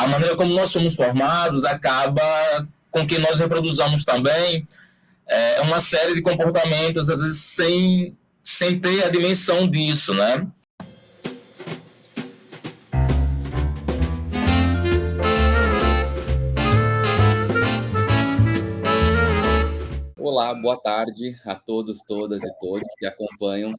a maneira como nós somos formados acaba com que nós reproduzamos também uma série de comportamentos, às vezes sem ter a dimensão disso, né? Olá, boa tarde a todos, todas e todos que acompanham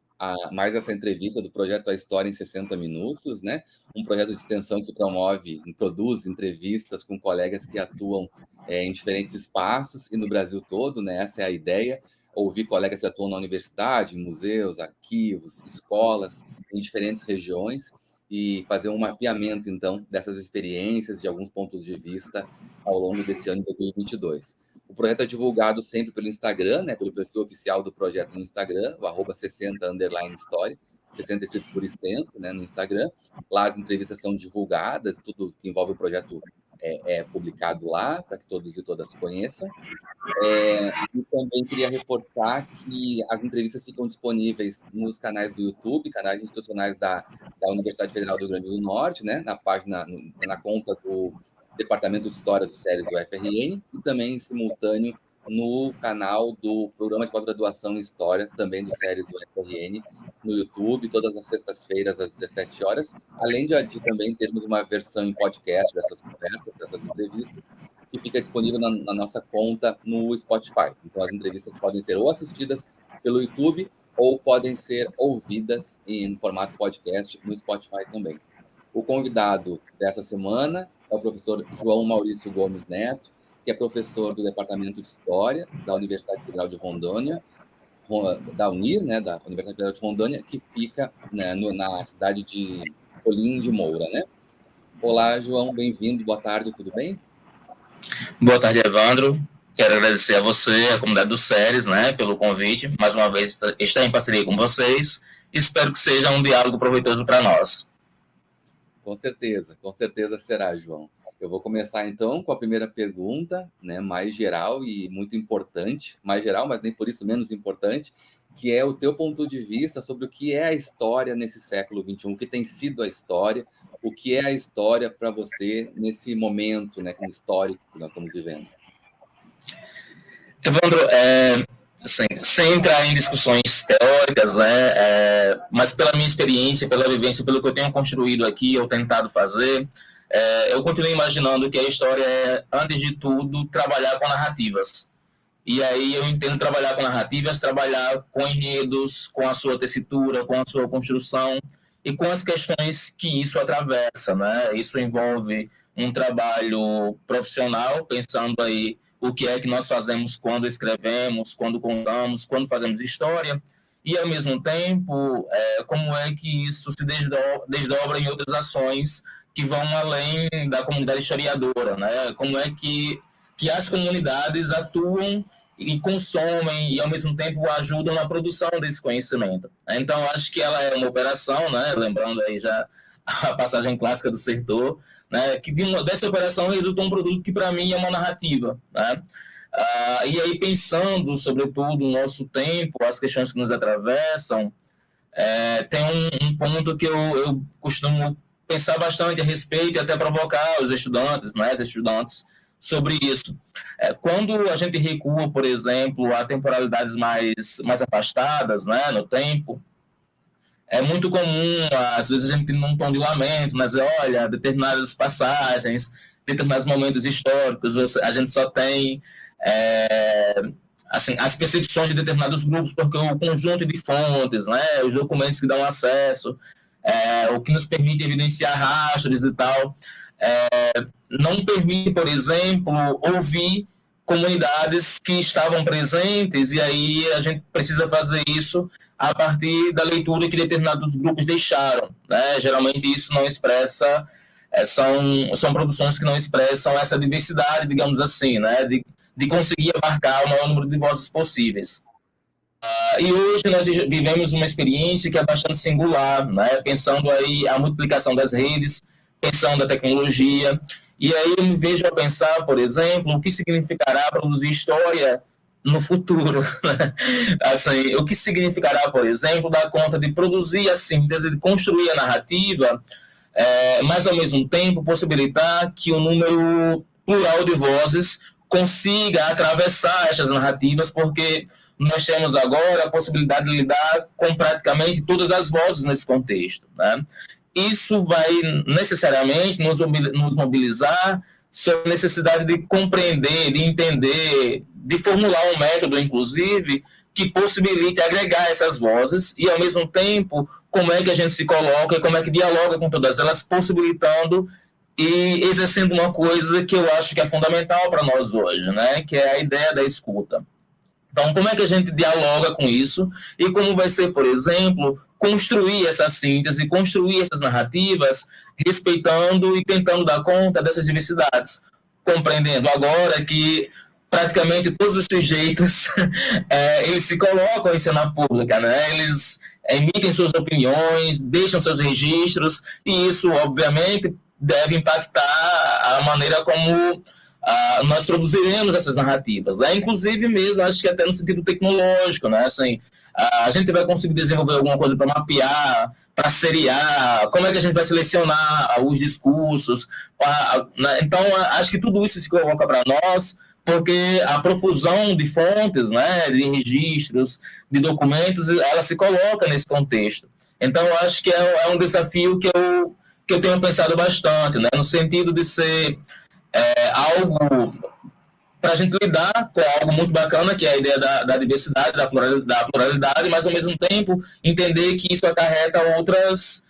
mais essa entrevista do projeto A História em 60 Minutos, né? Um projeto de extensão que promove e produz entrevistas com colegas que atuam em diferentes espaços e no Brasil todo, né? Essa é a ideia, ouvir colegas que atuam na universidade, em museus, arquivos, escolas, em diferentes regiões e fazer um mapeamento, então, dessas experiências, de alguns pontos de vista ao longo desse ano de 2022. O projeto é divulgado sempre pelo Instagram, né, pelo perfil oficial do projeto no Instagram, o @60_story, 60 escrito por extenso, né, no Instagram. Lá as entrevistas são divulgadas, tudo que envolve o projeto é publicado lá, para que todos e todas conheçam. E também queria reforçar que as entrevistas ficam disponíveis nos canais do YouTube, canais institucionais da Universidade Federal do Rio Grande do Norte, né, na página, na conta do Departamento de História do SERES do UFRN, e também em simultâneo no canal do Programa de Pós-Graduação em História, também do SERES do UFRN, no YouTube, todas as sextas-feiras, às 17 horas, além de também termos uma versão em podcast dessas conversas, dessas entrevistas, que fica disponível na nossa conta no Spotify. Então, as entrevistas podem ser ou assistidas pelo YouTube, ou podem ser ouvidas em formato podcast no Spotify também. O convidado dessa semana é o professor João Maurício Gomes Neto, que é professor do Departamento de História da Universidade Federal de Rondônia, da UNIR, né, da Universidade Federal de Rondônia, que fica, né, na cidade de Olim de Moura, né? Olá, João, bem-vindo, boa tarde, tudo bem? Boa tarde, Evandro. Quero agradecer a você, a comunidade do SERES, né, pelo convite. Mais uma vez, estar em parceria com vocês. Espero que seja um diálogo proveitoso para nós. Com certeza será, João. Eu vou começar, então, com a primeira pergunta, né, mais geral e muito importante, mais geral, mas nem por isso menos importante, que é o teu ponto de vista sobre o que é a história nesse século XXI, o que tem sido a história, o que é a história para você nesse momento, né, histórico que nós estamos vivendo. Evandro, sem entrar em discussões teóricas, né, mas pela minha experiência, pela vivência, pelo que eu tenho construído aqui, ou tentado fazer, eu continuo imaginando que a história é, antes de tudo, trabalhar com narrativas. E aí eu entendo trabalhar com narrativas, trabalhar com enredos, com a sua tessitura, com a sua construção e com as questões que isso atravessa, né? Isso envolve um trabalho profissional, pensando aí o que é que nós fazemos quando escrevemos, quando contamos, quando fazemos história, e ao mesmo tempo, como é que isso se desdobra em outras ações que vão além da comunidade historiadora, né? Como é que as comunidades atuam e consomem e, ao mesmo tempo, ajudam na produção desse conhecimento. Então, acho que ela é uma operação, né? Lembrando aí já a passagem clássica do Sertor, né? Que dessa operação resultou um produto que, para mim, é uma narrativa, né? E aí, pensando, sobretudo, no nosso tempo, as questões que nos atravessam, tem um ponto que eu costumo pensar bastante a respeito e até provocar os estudantes, né, as estudantes, sobre isso. Quando a gente recua, por exemplo, a temporalidades mais afastadas, né, no tempo, é muito comum, às vezes, a gente num tom de lamento, mas olha, determinadas passagens, determinados momentos históricos, a gente só tem assim, as percepções de determinados grupos, porque o conjunto de fontes, né, os documentos que dão acesso, o que nos permite evidenciar rastros e tal, não permite, por exemplo, ouvir comunidades que estavam presentes, e aí a gente precisa fazer isso a partir da leitura que determinados grupos deixaram, né? Geralmente isso não expressa, são produções que não expressam essa diversidade, digamos assim, né? De conseguir abarcar o maior número de vozes possíveis. E hoje nós vivemos uma experiência que é bastante singular, né? Pensando aí a multiplicação das redes, pensando a tecnologia, e aí eu me vejo a pensar, por exemplo, o que significará produzir história no futuro. Né? Assim, o que significará, por exemplo, dar conta de produzir a síntese, de construir a narrativa, mas ao mesmo tempo possibilitar que o número plural de vozes consiga atravessar essas narrativas, porque nós temos agora a possibilidade de lidar com praticamente todas as vozes nesse contexto, né? Isso vai necessariamente nos mobilizar sobre a necessidade de compreender, de entender, de formular um método, inclusive, que possibilite agregar essas vozes e, ao mesmo tempo, como é que a gente se coloca e como é que dialoga com todas elas, possibilitando e exercendo uma coisa que eu acho que é fundamental para nós hoje, né? Que é a ideia da escuta. Então, como é que a gente dialoga com isso e como vai ser, por exemplo, construir essa síntese, construir essas narrativas, respeitando e tentando dar conta dessas diversidades, compreendendo agora que praticamente todos os sujeitos eles se colocam em cena pública, né? Eles emitem suas opiniões, deixam seus registros e isso, obviamente, deve impactar a maneira como nós produziremos essas narrativas, né? Inclusive mesmo, acho que até no sentido tecnológico, né? Assim, a gente vai conseguir desenvolver alguma coisa para mapear, para seriar, como é que a gente vai selecionar os discursos, né? Então, acho que tudo isso se coloca para nós, porque a profusão de fontes, né, de registros, de documentos, ela se coloca nesse contexto. Então, acho que é um desafio que eu tenho pensado bastante, né, no sentido de ser algo para a gente lidar com algo muito bacana, que é a ideia da diversidade, da pluralidade, mas ao mesmo tempo entender que isso acarreta outras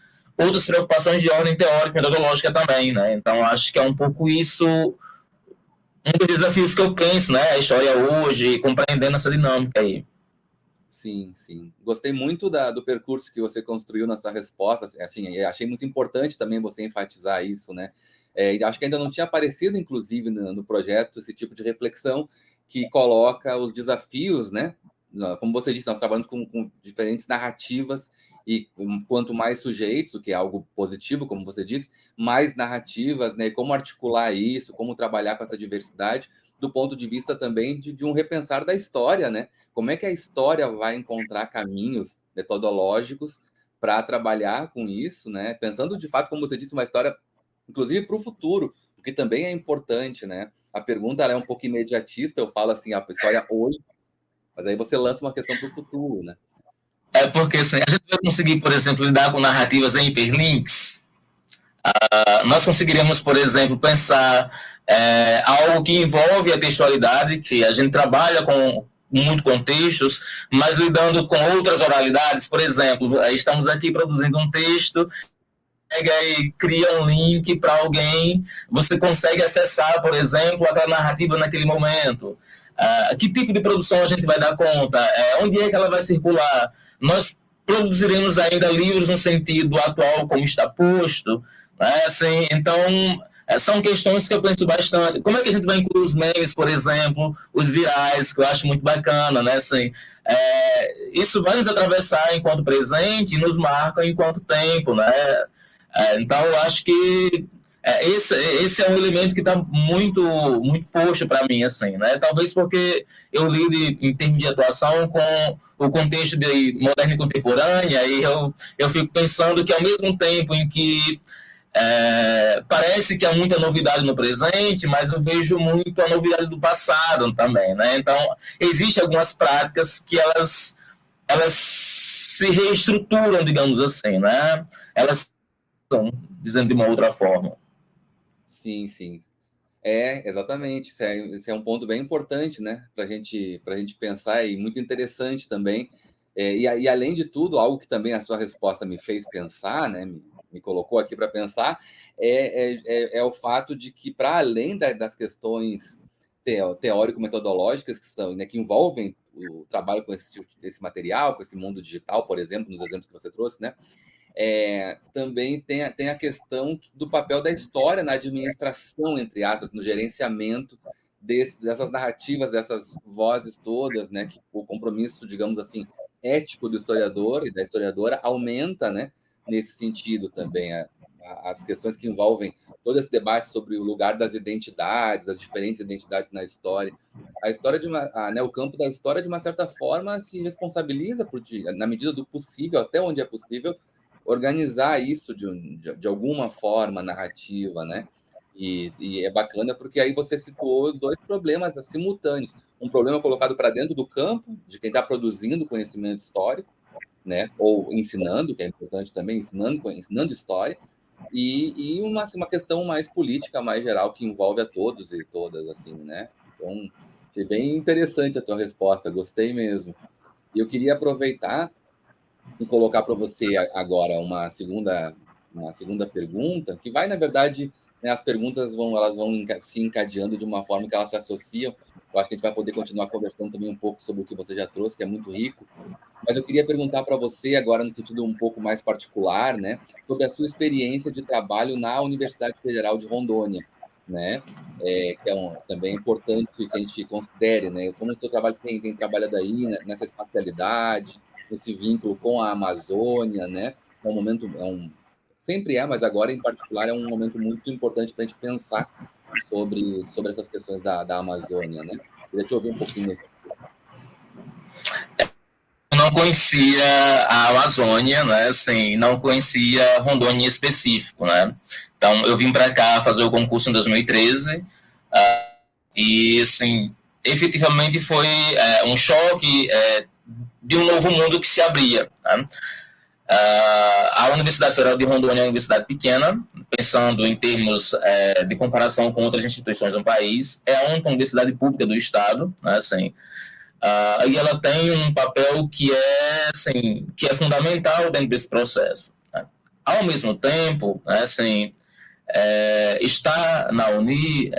preocupações de ordem teórica e metodológica também, né? Então acho que é um pouco isso, um dos desafios que eu penso, né? A história hoje, compreendendo essa dinâmica aí. Sim, sim. Gostei muito do percurso que você construiu na sua resposta. Assim, achei muito importante também você enfatizar isso, né? Acho que ainda não tinha aparecido, inclusive, no projeto, esse tipo de reflexão que coloca os desafios, né? Como você disse, nós trabalhamos com diferentes narrativas e quanto mais sujeitos, o que é algo positivo, como você disse, mais narrativas, né? Como articular isso, como trabalhar com essa diversidade, do ponto de vista também de um repensar da história, né? Como é que a história vai encontrar caminhos metodológicos para trabalhar com isso, né? Pensando de fato, como você disse, uma história, inclusive para o futuro, o que também é importante, né? A pergunta é um pouco imediatista, eu falo assim, a história hoje, mas aí você lança uma questão para o futuro, né? É porque assim, a gente vai conseguir, por exemplo, lidar com narrativas em hiperlinks. Nós conseguiríamos, por exemplo, pensar algo que envolve a textualidade, que a gente trabalha com muito contextos, mas lidando com outras oralidades. Por exemplo, estamos aqui produzindo um texto, pega e cria um link para alguém, você consegue acessar, por exemplo, aquela narrativa naquele momento. Que tipo de produção a gente vai dar conta? Onde é que ela vai circular? Nós produziremos ainda livros no sentido atual, como está posto, né? Assim, então, são questões que eu penso bastante. Como é que a gente vai incluir os memes, por exemplo, os virais, que eu acho muito bacana, né? Assim, isso vai nos atravessar enquanto presente e nos marca enquanto tempo, né? Então, eu acho que esse é um elemento que está muito, muito posto para mim, assim, né? Talvez porque eu lido em termos de atuação com o contexto de moderna e contemporânea, e eu fico pensando que ao mesmo tempo em que parece que há muita novidade no presente, mas eu vejo muito a novidade do passado também, né? Então, existem algumas práticas que elas se reestruturam, digamos assim, né? Elas estão dizendo de uma outra forma. Sim, sim. Exatamente. Isso é um ponto bem importante, né? Para a gente pensar e muito interessante também. E além de tudo, algo que também a sua resposta me fez pensar, né? Me colocou aqui para pensar, é o fato de que, para além das questões teórico-metodológicas que são, né, que envolvem o trabalho com esse material, com esse mundo digital, por exemplo, nos exemplos que você trouxe, né? Também tem a questão do papel da história na administração, entre aspas, no gerenciamento dessas narrativas, dessas vozes todas, né? Que o compromisso, digamos assim, ético do historiador e da historiadora aumenta, né? Nesse sentido também. As questões que envolvem todo esse debate sobre o lugar das identidades, das diferentes identidades na história. A história né, o campo da história, de uma certa forma, se responsabiliza na medida do possível, até onde é possível, organizar isso de alguma forma narrativa, né? E é bacana porque aí você citou dois problemas simultâneos. Um problema colocado para dentro do campo, de quem está produzindo conhecimento histórico, né? Ou ensinando, que é importante também, ensinando história, e uma questão mais política, mais geral, que envolve a todos e todas, assim, né? Então, achei bem interessante a tua resposta, gostei mesmo. E eu queria aproveitar e colocar para você agora uma segunda pergunta, que vai, na verdade, né, as perguntas elas vão se encadeando de uma forma que elas se associam. Eu acho que a gente vai poder continuar conversando também um pouco sobre o que você já trouxe, que é muito rico. Mas eu queria perguntar para você agora, no sentido um pouco mais particular, né, sobre a sua experiência de trabalho na Universidade Federal de Rondônia, né? Que é também importante que a gente considere, né? Como o seu trabalho tem trabalhado aí nessa espacialidade, esse vínculo com a Amazônia, né? É um momento, sempre mas agora em particular é um momento muito importante para a gente pensar sobre essas questões da Amazônia, né? Queria te ouvir um pouquinho nesse. Eu não conhecia a Amazônia, né? Assim, não conhecia Rondônia em específico, né? Então, eu vim para cá fazer o concurso em 2013 e, assim, efetivamente foi um choque de um novo mundo que se abria, né? A Universidade Federal de Rondônia é uma universidade pequena, pensando em termos de comparação com outras instituições do país, é a única universidade pública do Estado, né, assim, e ela tem um papel que é fundamental dentro desse processo, né. Ao mesmo tempo, né, assim, estar na Uni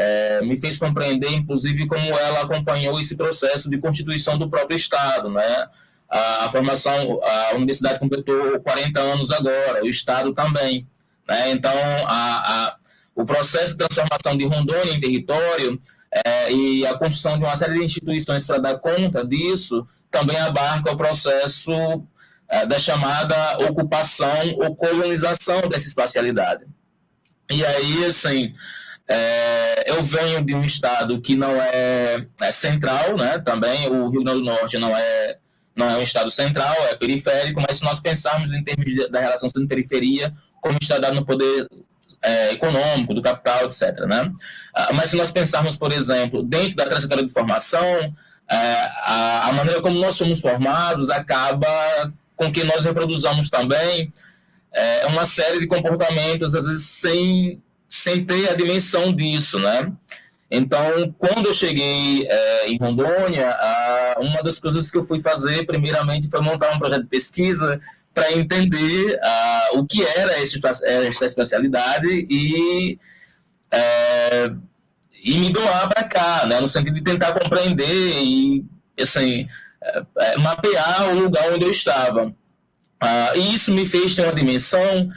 me fez compreender, inclusive, como ela acompanhou esse processo de constituição do próprio Estado, né? A formação, a universidade completou 40 anos agora, o Estado também, né? Então, o processo de transformação de Rondônia em território e a construção de uma série de instituições para dar conta disso também abarca o processo da chamada ocupação ou colonização dessa espacialidade. E aí, assim, eu venho de um estado que não é central, né? Também o Rio Grande do Norte não é um estado central, é periférico, mas se nós pensarmos em termos da relação centro-periferia, como está dado no poder econômico, do capital, etc., né? Mas se nós pensarmos, por exemplo, dentro da trajetória de formação, a maneira como nós somos formados acaba com que nós reproduzamos também uma série de comportamentos, às vezes, sem ter a dimensão disso, né? Então, quando eu cheguei em Rondônia, uma das coisas que eu fui fazer, primeiramente, foi montar um projeto de pesquisa para entender o que era esta especialidade e me doar para cá, né? No sentido de tentar compreender e, assim, mapear o lugar onde eu estava. E isso me fez ter uma dimensão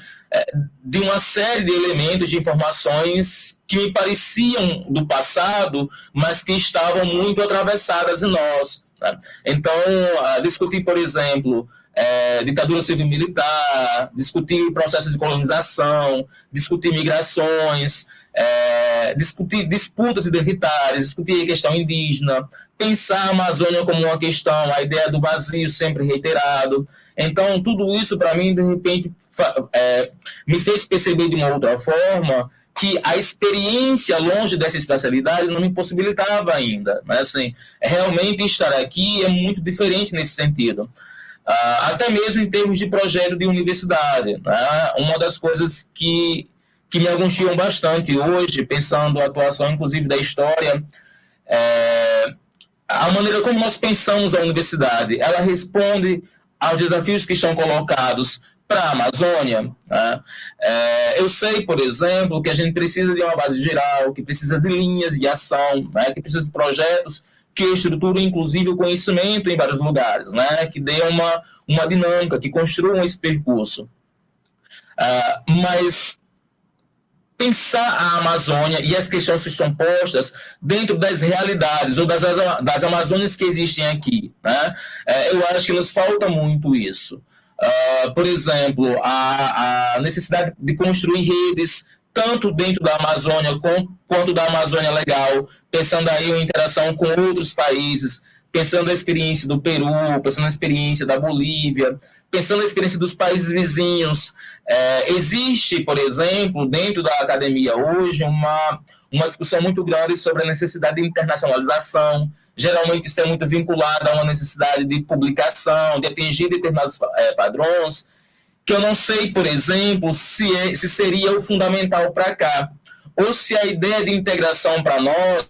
de uma série de elementos, de informações que me pareciam do passado, mas que estavam muito atravessadas em nós, né? Então, discutir, por exemplo, ditadura civil-militar, discutir processos de colonização, discutir migrações, discutir disputas identitárias, discutir a questão indígena, pensar a Amazônia como uma questão, a ideia do vazio sempre reiterado. Então, tudo isso, para mim, de repente, me fez perceber de uma outra forma que a experiência longe dessa especialidade não me possibilitava ainda, né? Assim, realmente estar aqui é muito diferente nesse sentido. Até mesmo em termos de projeto de universidade, né? Uma das coisas que me angustiam bastante hoje, pensando a atuação, inclusive, da história, a maneira como nós pensamos a universidade, ela responde aos desafios que estão colocados para a Amazônia, né? Eu sei, por exemplo, que a gente precisa de uma base geral, que precisa de linhas de ação, né? Que precisa de projetos que estruturem, inclusive, o conhecimento em vários lugares, né? Que dê uma dinâmica, que construam esse percurso. Mas pensar a Amazônia e as questões que estão postas dentro das realidades ou das Amazônias que existem aqui, né? Eu acho que nos falta muito isso. Por exemplo, a necessidade de construir redes tanto dentro da Amazônia quanto da Amazônia Legal, pensando aí em interação com outros países, pensando na experiência do Peru, pensando na experiência da Bolívia, pensando na experiência dos países vizinhos, existe, por exemplo, dentro da academia hoje, uma discussão muito grande sobre a necessidade de internacionalização. Geralmente isso é muito vinculado a uma necessidade de publicação, de atingir determinados padrões, que eu não sei, por exemplo, se seria o fundamental para cá, ou se a ideia de integração para nós,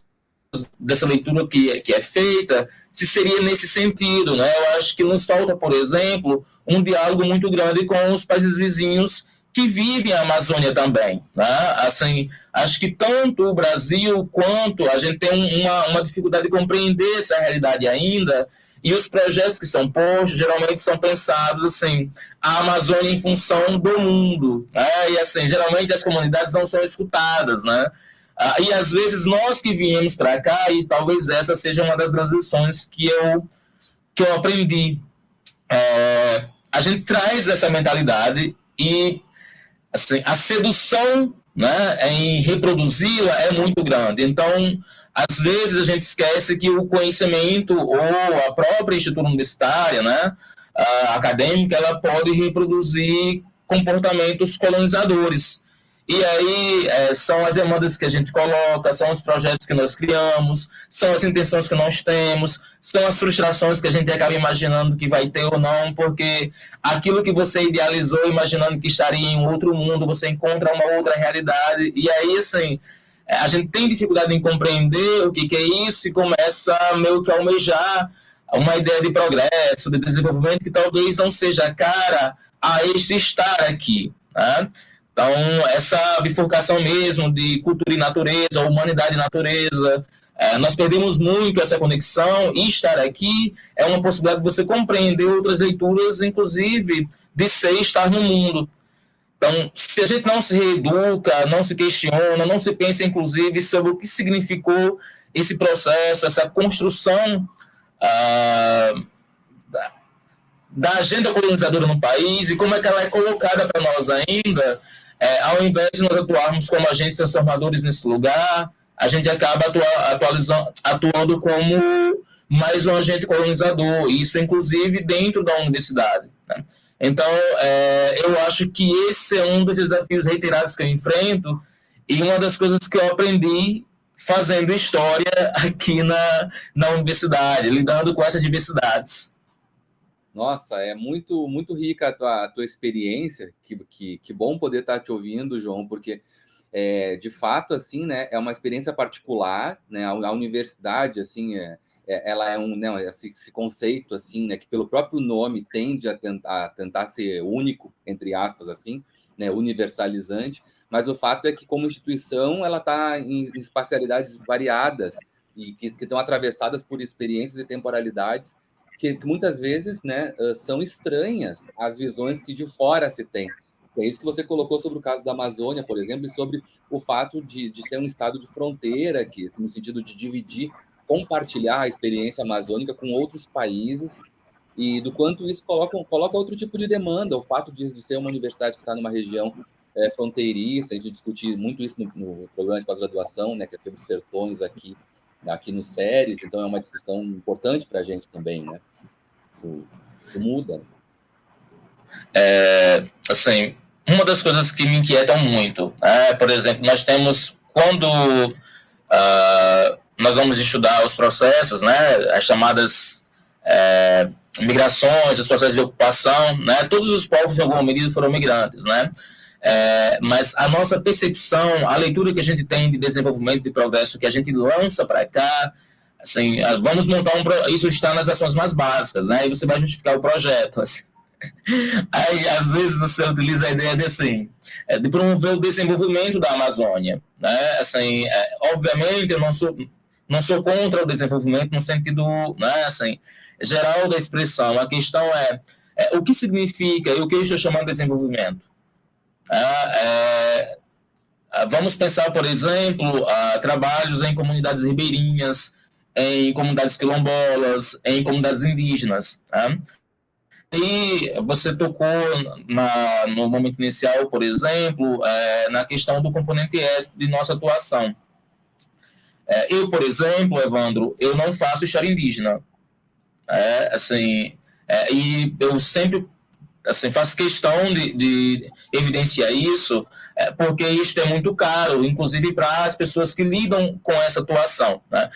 dessa leitura que é feita, se seria nesse sentido, né? Eu acho que nos falta, por exemplo, um diálogo muito grande com os países vizinhos que vivem a Amazônia também, né? Assim, acho que tanto o Brasil quanto a gente tem uma dificuldade de compreender essa realidade ainda, e os projetos que são postos geralmente são pensados assim, a Amazônia em função do mundo, né? E assim, geralmente as comunidades não são escutadas, né? E às vezes nós que viemos para cá, e talvez essa seja uma das grandes lições que eu aprendi. A gente traz essa mentalidade e assim, a sedução, né, em reproduzi-la é muito grande. Então, às vezes a gente esquece que o conhecimento ou a própria estrutura universitária, né, acadêmica, ela pode reproduzir comportamentos colonizadores. E aí são as demandas que a gente coloca, são os projetos que nós criamos, são as intenções que nós temos, são as frustrações que a gente acaba imaginando que vai ter ou não, porque aquilo que você idealizou, imaginando que estaria em outro mundo, você encontra uma outra realidade. E aí, assim, a gente tem dificuldade em compreender o que é isso e começa meio que a almejar uma ideia de progresso, de desenvolvimento que talvez não seja cara a este estar aqui, né? Então, essa bifurcação mesmo de cultura e natureza, humanidade e natureza, nós perdemos muito essa conexão, e estar aqui é uma possibilidade de você compreender outras leituras, inclusive de ser e estar no mundo. Então, se a gente não se reeduca, não se questiona, não se pensa, inclusive, sobre o que significou esse processo, essa construção da agenda colonizadora no país e como é que ela é colocada para nós ainda, ao invés de nós atuarmos como agentes transformadores nesse lugar, a gente acaba atuando como mais um agente colonizador, e isso inclusive dentro da universidade, né? Então, eu acho que esse é um dos desafios reiterados que eu enfrento e uma das coisas que eu aprendi fazendo história aqui na universidade, lidando com essas diversidades. Nossa, é muito, muito rica a tua experiência. Que bom poder estar te ouvindo, João, porque de fato, assim, né, é uma experiência particular, né? A universidade, assim, ela é né, esse conceito, assim, né, que pelo próprio nome tende a tentar ser único, entre aspas, assim, né, universalizante. Mas o fato é que, como instituição, ela está em espacialidades variadas e que estão atravessadas por experiências e temporalidades que muitas vezes, né, são estranhas às visões que de fora se tem. É isso que você colocou sobre o caso da Amazônia, por exemplo, e sobre o fato de ser um estado de fronteira, que, no sentido de dividir, compartilhar a experiência amazônica com outros países, e do quanto isso coloca outro tipo de demanda. O fato de ser uma universidade que está numa região fronteiriça, a gente discute muito isso no programa de pós-graduação, né, que é sobre sertões aqui no SERES, então é uma discussão importante para a gente também, né? Isso muda. Assim, uma das coisas que me inquietam muito, né? Por exemplo, nós temos, quando nós vamos estudar os processos, né, as chamadas migrações, os processos de ocupação, né, todos os povos, em alguma medida, foram migrantes, né? Mas a nossa percepção, a leitura que a gente tem de desenvolvimento, de progresso, que a gente lança para cá, assim, vamos montar isso está nas ações mais básicas, né? E você vai justificar o projeto, assim. Aí, às vezes, você utiliza a ideia de promover o desenvolvimento da Amazônia, né? Assim, obviamente, eu não sou contra o desenvolvimento no sentido, né, assim, geral da expressão. A questão é o que significa e o que eu estou chamando de desenvolvimento. Vamos pensar, por exemplo, trabalhos em comunidades ribeirinhas, em comunidades quilombolas, em comunidades indígenas. Tá? E você tocou no momento inicial, por exemplo, na questão do componente ético de nossa atuação. Eu, por exemplo, Evandro, eu não faço história indígena. E eu sempre assim, faço questão de evidenciar isso, porque isso é muito caro, inclusive para as pessoas que lidam com essa atuação, né?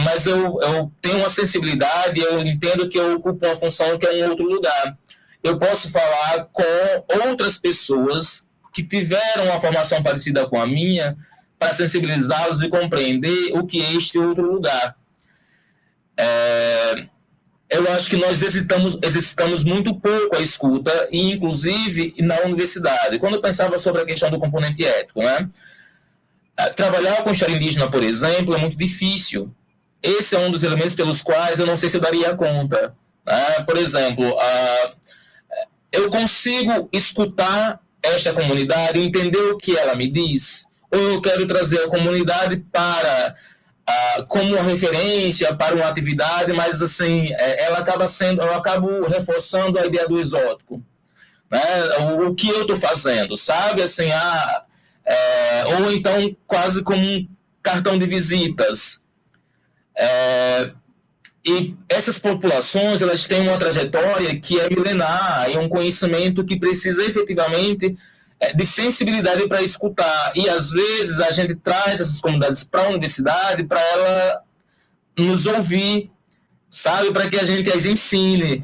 Mas eu tenho uma sensibilidade, eu entendo que eu ocupo uma função que é um outro lugar. Eu posso falar com outras pessoas que tiveram uma formação parecida com a minha, para sensibilizá-los e compreender o que é este outro lugar. Eu acho que nós exercitamos muito pouco a escuta, e inclusive na universidade. Quando eu pensava sobre a questão do componente ético, né? Trabalhar com história indígena, por exemplo, é muito difícil. Esse é um dos elementos pelos quais eu não sei se eu daria conta, né? Por exemplo, eu consigo escutar esta comunidade, entender o que ela me diz, ou eu quero trazer a comunidade para como uma referência para uma atividade, mas assim, eu acabo reforçando a ideia do exótico, né? O que eu estou fazendo, sabe? Assim, ou então quase como um cartão de visitas. E essas populações, elas têm uma trajetória que é milenar, é um conhecimento que precisa efetivamente de sensibilidade para escutar. E às vezes a gente traz essas comunidades para a universidade para ela nos ouvir, sabe? Para que a gente as ensine.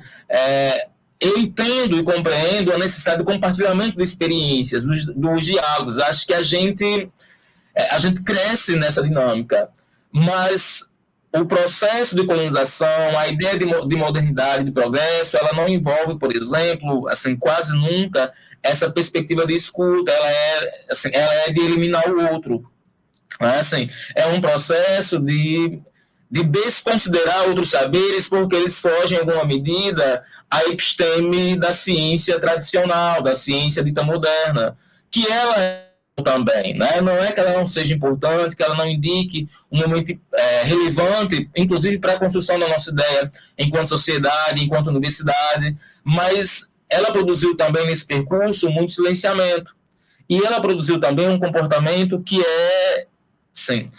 Eu entendo e compreendo a necessidade do compartilhamento de experiências, dos diálogos. Acho que a gente cresce nessa dinâmica, mas o processo de colonização, a ideia de modernidade, de progresso, ela não envolve, por exemplo, assim, quase nunca essa perspectiva de escuta, ela é de eliminar o outro. Né? Assim, é um processo de desconsiderar outros saberes, porque eles fogem, em alguma medida, à episteme da ciência tradicional, da ciência dita moderna, que ela é também, né? Não é que ela não seja importante, que ela não indique um momento relevante, inclusive para a construção da nossa ideia enquanto sociedade, enquanto universidade, mas ela produziu também nesse percurso muito silenciamento, e ela produziu também um comportamento que é, sim,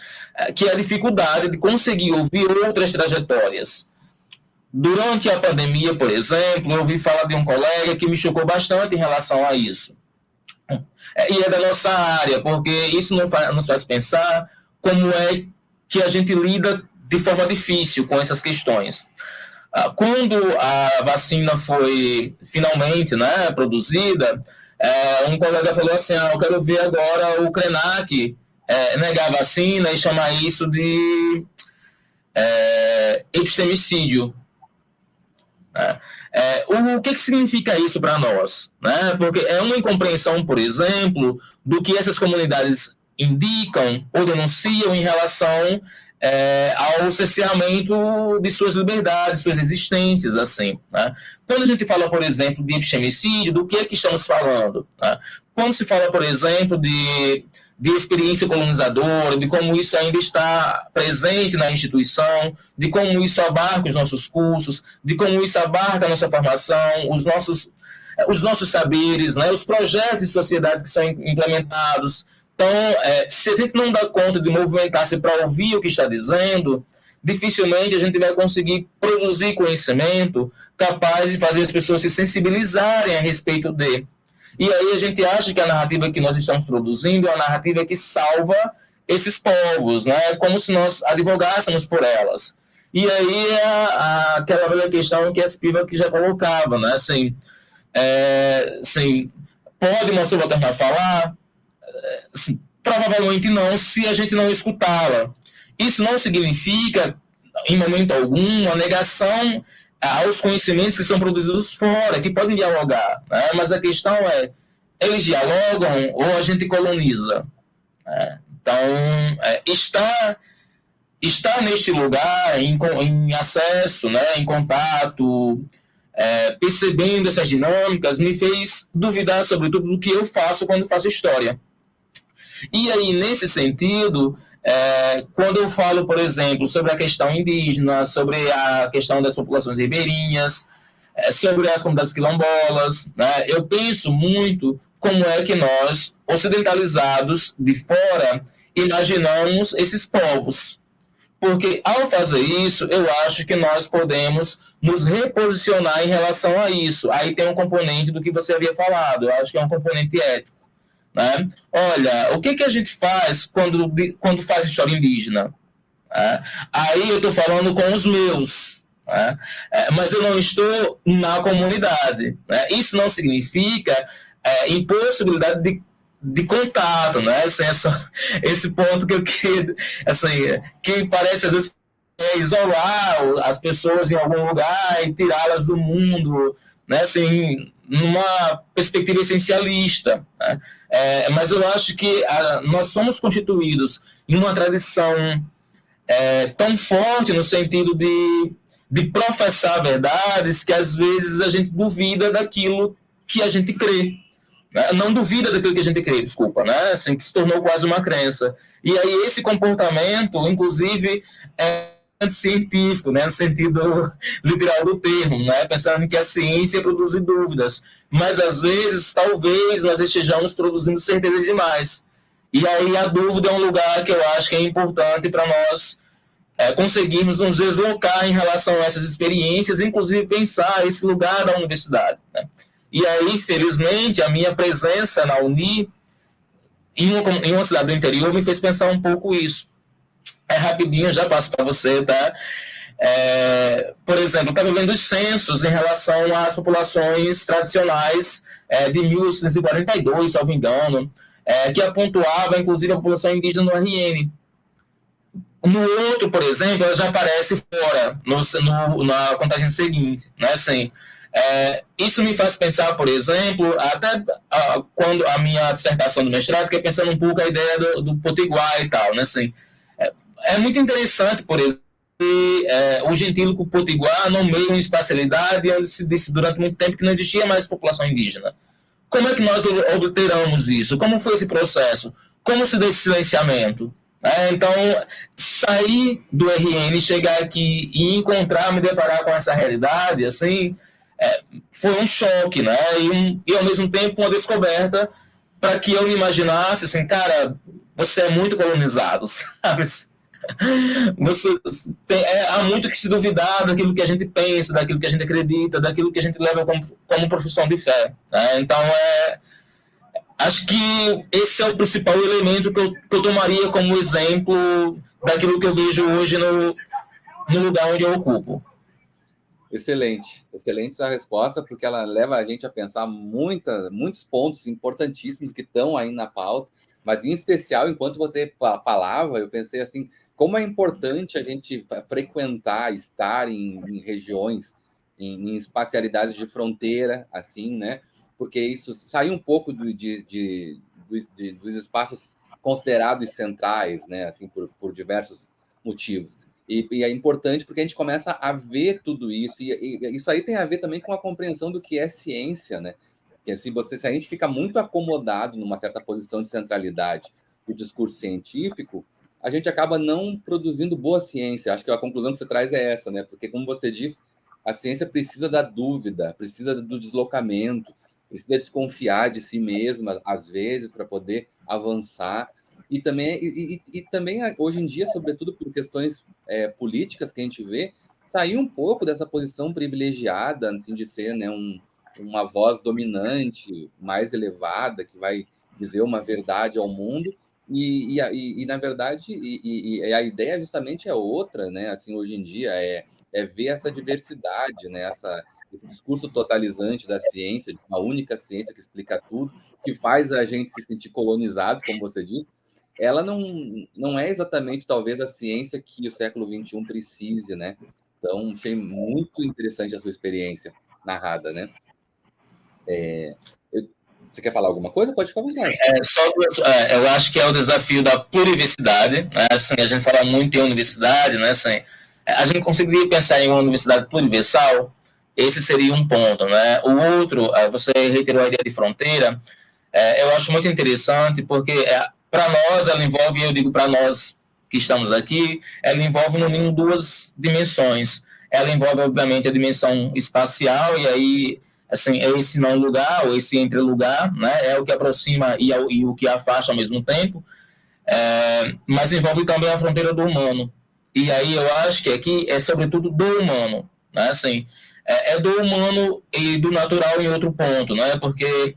que é a dificuldade de conseguir ouvir outras trajetórias. Durante a pandemia, por exemplo, eu ouvi falar de um colega que me chocou bastante em relação a isso. E é da nossa área, porque isso nos faz pensar como é que a gente lida de forma difícil com essas questões. Quando a vacina foi finalmente, né, produzida, um colega falou assim, eu quero ver agora o Krenak negar a vacina e chamar isso de epistemicídio. O que significa isso para nós? Né? Porque é uma incompreensão, por exemplo, do que essas comunidades indicam ou denunciam em relação ao cerceamento de suas liberdades, suas existências, assim. Né? Quando a gente fala, por exemplo, de epistemicídio, do que é que estamos falando? Né? Quando se fala, por exemplo, de experiência colonizadora, de como isso ainda está presente na instituição, de como isso abarca os nossos cursos, de como isso abarca a nossa formação, os nossos saberes, né, os projetos de sociedade que são implementados. Então, se a gente não dá conta de movimentar-se para ouvir o que está dizendo, dificilmente a gente vai conseguir produzir conhecimento capaz de fazer as pessoas se sensibilizarem a respeito de. E aí a gente acha que a narrativa que nós estamos produzindo é a narrativa que salva esses povos, né? Como se nós advogássemos por elas. E aí aquela velha questão que a Spiva que já colocava, né? Assim, pode uma subalterna falar? Provavelmente não, se a gente não escutá-la. Isso não significa, em momento algum, a negação aos conhecimentos que são produzidos fora, que podem dialogar, né? Mas a questão é, eles dialogam ou a gente coloniza? Né? Então, estar neste lugar, em acesso, né, em contato, percebendo essas dinâmicas, me fez duvidar, sobretudo, do que eu faço quando faço história. E aí, nesse sentido, quando eu falo, por exemplo, sobre a questão indígena, sobre a questão das populações ribeirinhas, sobre as comunidades quilombolas, né, eu penso muito como é que nós, ocidentalizados de fora, imaginamos esses povos. porque ao fazer isso, eu acho que nós podemos nos reposicionar em relação a isso. Aí tem um componente do que você havia falado, eu acho que é um componente ético, né? Olha, o que a gente faz quando faz história indígena? Aí eu estou falando com os meus, né? Mas eu não estou na comunidade, né? Isso não significa impossibilidade de contato, né? Assim, esse ponto que eu queria, assim, que parece às vezes isolar as pessoas em algum lugar e tirá-las do mundo, né? Assim, numa perspectiva essencialista, né? Mas eu acho que nós somos constituídos em uma tradição tão forte no sentido de professar verdades que às vezes a gente duvida daquilo que a gente crê. Né? Não duvida daquilo que a gente crê, desculpa, né? Assim, que se tornou quase uma crença. E aí esse comportamento, inclusive, é científico, né? No sentido literal do termo, né? Pensando que a ciência produz dúvidas. Mas às vezes, talvez, nós estejamos produzindo certezas demais. E aí a dúvida é um lugar que eu acho que é importante para nós conseguirmos nos deslocar em relação a essas experiências, inclusive pensar esse lugar da universidade, né? E aí, felizmente, a minha presença na Uni, em uma cidade do interior, me fez pensar um pouco isso. Rapidinho, já passo para você, tá? Por exemplo, eu estava vendo os censos em relação às populações tradicionais de 1842, salvo engano, que apontuava, inclusive, a população indígena no RN. No outro, por exemplo, ela já aparece fora, na contagem seguinte, né? Assim, isso me faz pensar, por exemplo, até quando a minha dissertação do mestrado, que é pensando um pouco a ideia do potiguar e tal, né? Assim, é muito interessante, por exemplo, o gentílico potiguar nomeia uma espacialidade onde se disse durante muito tempo que não existia mais população indígena. Como é que nós obteramos isso? Como foi esse processo? Como se deu esse silenciamento? Então, sair do RN, chegar aqui e me deparar com essa realidade, assim, foi um choque, né? E ao mesmo tempo uma descoberta para que eu me imaginasse, assim, cara, você é muito colonizado, sabe? Há muito que se duvidar daquilo que a gente pensa, daquilo que a gente acredita, daquilo que a gente leva como profissão de fé, né? Então, acho que esse é o principal elemento que eu tomaria como exemplo daquilo que eu vejo hoje no lugar onde eu ocupo. Excelente, excelente sua resposta, porque ela leva a gente a pensar muitos pontos importantíssimos que estão aí na pauta, mas em especial, enquanto você falava, eu pensei assim, como é importante a gente frequentar, estar em regiões, em espacialidades de fronteira, assim, né? Porque isso sai um pouco dos espaços considerados centrais, né? Assim, por diversos motivos. E é importante porque a gente começa a ver tudo isso, e isso aí tem a ver também com a compreensão do que é ciência, né? Porque se a gente fica muito acomodado numa certa posição de centralidade do discurso científico, a gente acaba não produzindo boa ciência. Acho que a conclusão que você traz é essa, né? Porque, como você disse, a ciência precisa da dúvida, precisa do deslocamento, precisa desconfiar de si mesma, às vezes, para poder avançar. E também, hoje em dia, sobretudo por questões políticas que a gente vê, sair um pouco dessa posição privilegiada, assim, de ser, né, uma voz dominante, mais elevada, que vai dizer uma verdade ao mundo, na verdade, a ideia justamente é outra, né, assim, hoje em dia, ver essa diversidade, né, esse discurso totalizante da ciência, de uma única ciência que explica tudo, que faz a gente se sentir colonizado, como você disse. Ela não é exatamente, talvez, a ciência que o século XXI precise, né? Então, achei muito interessante a sua experiência narrada, né? Você quer falar alguma coisa? Pode ficar à vontade. Eu acho que é o desafio da pluriversidade, né? Assim, a gente fala muito em universidade, né? Assim, a gente conseguiria pensar em uma universidade pluriversal, esse seria um ponto, né? O outro, você reiterou a ideia de fronteira, eu acho muito interessante, porque para nós, ela envolve, eu digo para nós que estamos aqui, ela envolve no mínimo duas dimensões. Ela envolve, obviamente, a dimensão espacial, e aí, assim, é esse não lugar, ou esse entre lugar, né? É o que aproxima e o que afasta ao mesmo tempo, mas envolve também a fronteira do humano. E aí eu acho que aqui é sobretudo do humano, né? Assim, é do humano e do natural em outro ponto, né? Porque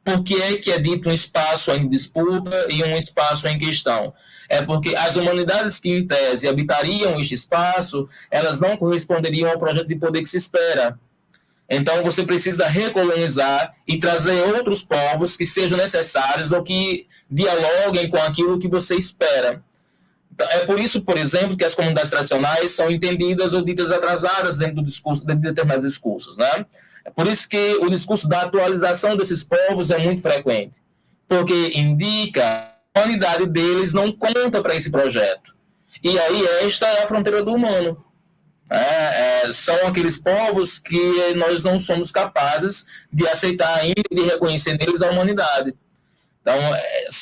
por que é dito um espaço em disputa e um espaço em questão? É porque as humanidades que, em tese, habitariam este espaço, elas não corresponderiam ao projeto de poder que se espera. Então, você precisa recolonizar e trazer outros povos que sejam necessários ou que dialoguem com aquilo que você espera. É por isso, por exemplo, que as comunidades tradicionais são entendidas ou ditas atrasadas dentro do discurso, dentro de determinados discursos, né? É por isso que o discurso da atualização desses povos é muito frequente, porque indica que a humanidade deles não conta para esse projeto. E aí esta é a fronteira do humano. São aqueles povos que nós não somos capazes de aceitar ainda e de reconhecer neles a humanidade. Então,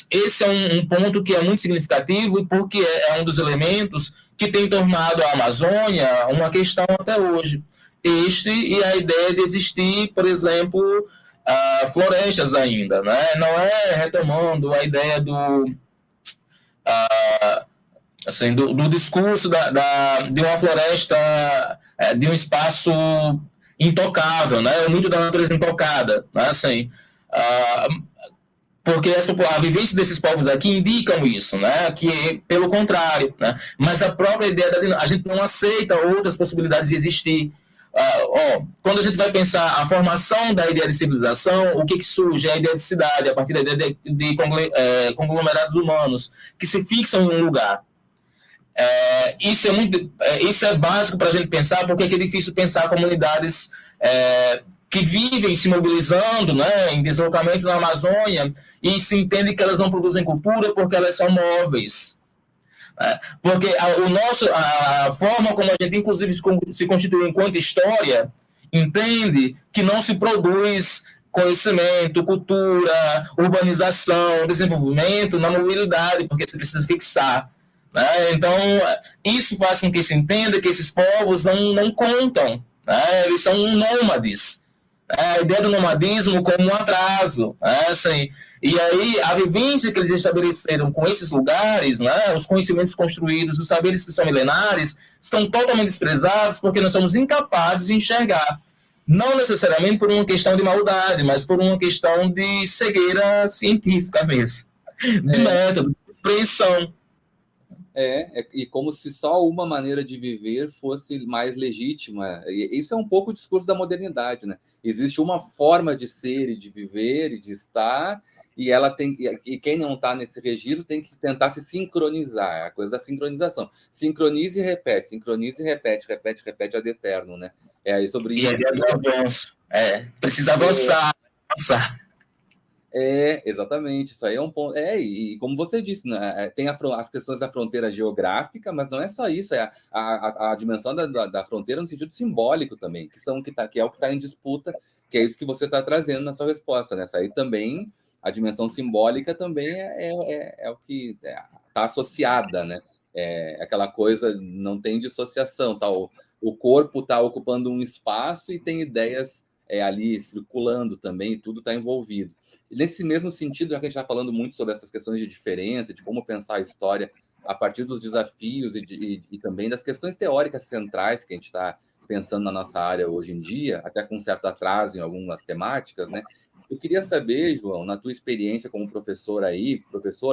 esse é um ponto que é muito significativo, porque é um dos elementos que tem tornado a Amazônia uma questão até hoje. Este e a ideia de existir, por exemplo, florestas ainda, né? Não é retomando a ideia do discurso de uma floresta, de um espaço intocável, né? O mito da natureza intocada, né? Assim, porque a vivência desses povos aqui indicam isso, né? Que pelo contrário, né? Mas a própria ideia a gente não aceita outras possibilidades de existir. Quando a gente vai pensar a formação da ideia de civilização, o que surge? A ideia de cidade, a partir da ideia de conglomerados humanos que se fixam em um lugar. Isso é básico para a gente pensar, porque é difícil pensar comunidades que vivem se mobilizando, né, em deslocamento na Amazônia, e se entende que elas não produzem cultura porque elas são móveis. Porque a forma como a gente, inclusive, se constitui enquanto história, entende que não se produz conhecimento, cultura, urbanização, desenvolvimento na mobilidade, porque você precisa fixar. Então, isso faz com que se entenda que esses povos não contam, eles são nômades. A ideia do nomadismo como um atraso. Assim, e aí, a vivência que eles estabeleceram com esses lugares, os conhecimentos construídos, os saberes que são milenares, estão totalmente desprezados porque nós somos incapazes de enxergar. Não necessariamente por uma questão de maldade, mas por uma questão de cegueira científica mesmo, de método, de compreensão. E como se só uma maneira de viver fosse mais legítima. E isso é um pouco o discurso da modernidade, né? Existe uma forma de ser e de viver e de estar, e quem não está nesse registro tem que tentar se sincronizar, a coisa da sincronização. Sincronize e repete, repete ad eterno, né? É aí sobre isso. E aí avanço. Precisa avançar. Exatamente, isso aí é um ponto. E como você disse, né, tem as questões da fronteira geográfica, mas não é só isso, é a dimensão da fronteira no sentido simbólico também, que é o que está em disputa, que é isso que você está trazendo na sua resposta, né? Isso aí também, a dimensão simbólica também é o que está associada, né? Aquela coisa, não tem dissociação, tá? O corpo está ocupando um espaço e tem ideias ali circulando também, tudo está envolvido. E nesse mesmo sentido, já que a gente está falando muito sobre essas questões de diferença, de como pensar a história a partir dos desafios e também das questões teóricas centrais que a gente está pensando na nossa área hoje em dia, até com um certo atraso em algumas temáticas, né? Eu queria saber, João, na tua experiência como professor aí,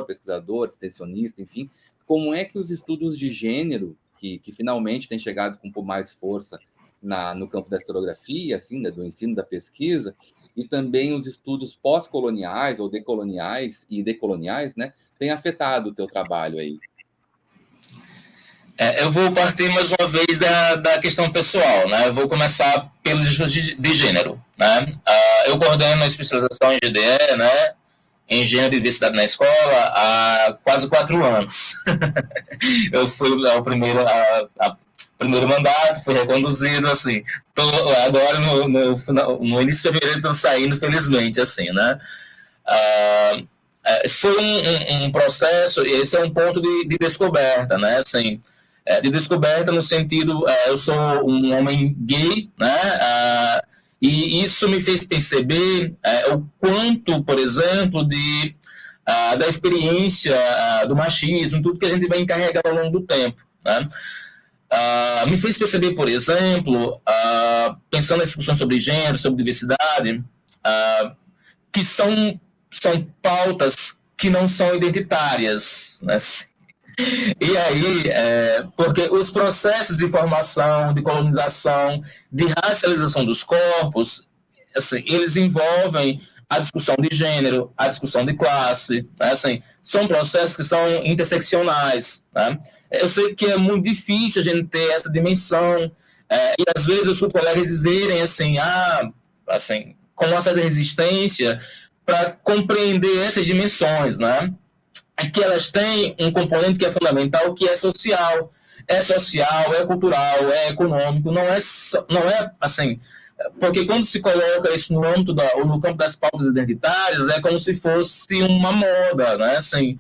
pesquisador, extensionista, enfim, como é que os estudos de gênero, que finalmente têm chegado com mais força no campo da historiografia, assim, né, do ensino, da pesquisa, e também os estudos pós-coloniais ou decoloniais e decoloniais, né, têm afetado o teu trabalho aí? Eu vou partir mais uma vez da questão pessoal, né? Eu vou começar pelos estudos de gênero, né? Eu coordeno a especialização em GDE, né? Em Gênero e Diversidade na Escola há quase 4 anos. Eu fui ao primeiro mandato, fui reconduzido, assim. Agora, no início de fevereiro, estou saindo, felizmente, assim, né? Foi um processo, e esse é um ponto de descoberta, né? Assim, de descoberta no sentido, eu sou um homem gay, né? E isso me fez perceber o quanto, por exemplo, da experiência do machismo, tudo que a gente vai encarregando ao longo do tempo. né? Me fez perceber, por exemplo, pensando nas discussões sobre gênero, sobre diversidade, que são pautas que não são identitárias, né? E aí, porque os processos de formação, de colonização, de racialização dos corpos, assim, eles envolvem a discussão de gênero, a discussão de classe, né? Assim, são processos que são interseccionais, né? Eu sei que é muito difícil a gente ter essa dimensão, e às vezes eu escuto colegas dizerem assim, com uma certa resistência para compreender essas dimensões, né? É que elas têm um componente que é fundamental, que é social, é cultural, é econômico, não é assim, porque quando se coloca isso no âmbito ou no campo das pautas identitárias, é como se fosse uma moda, né? Assim,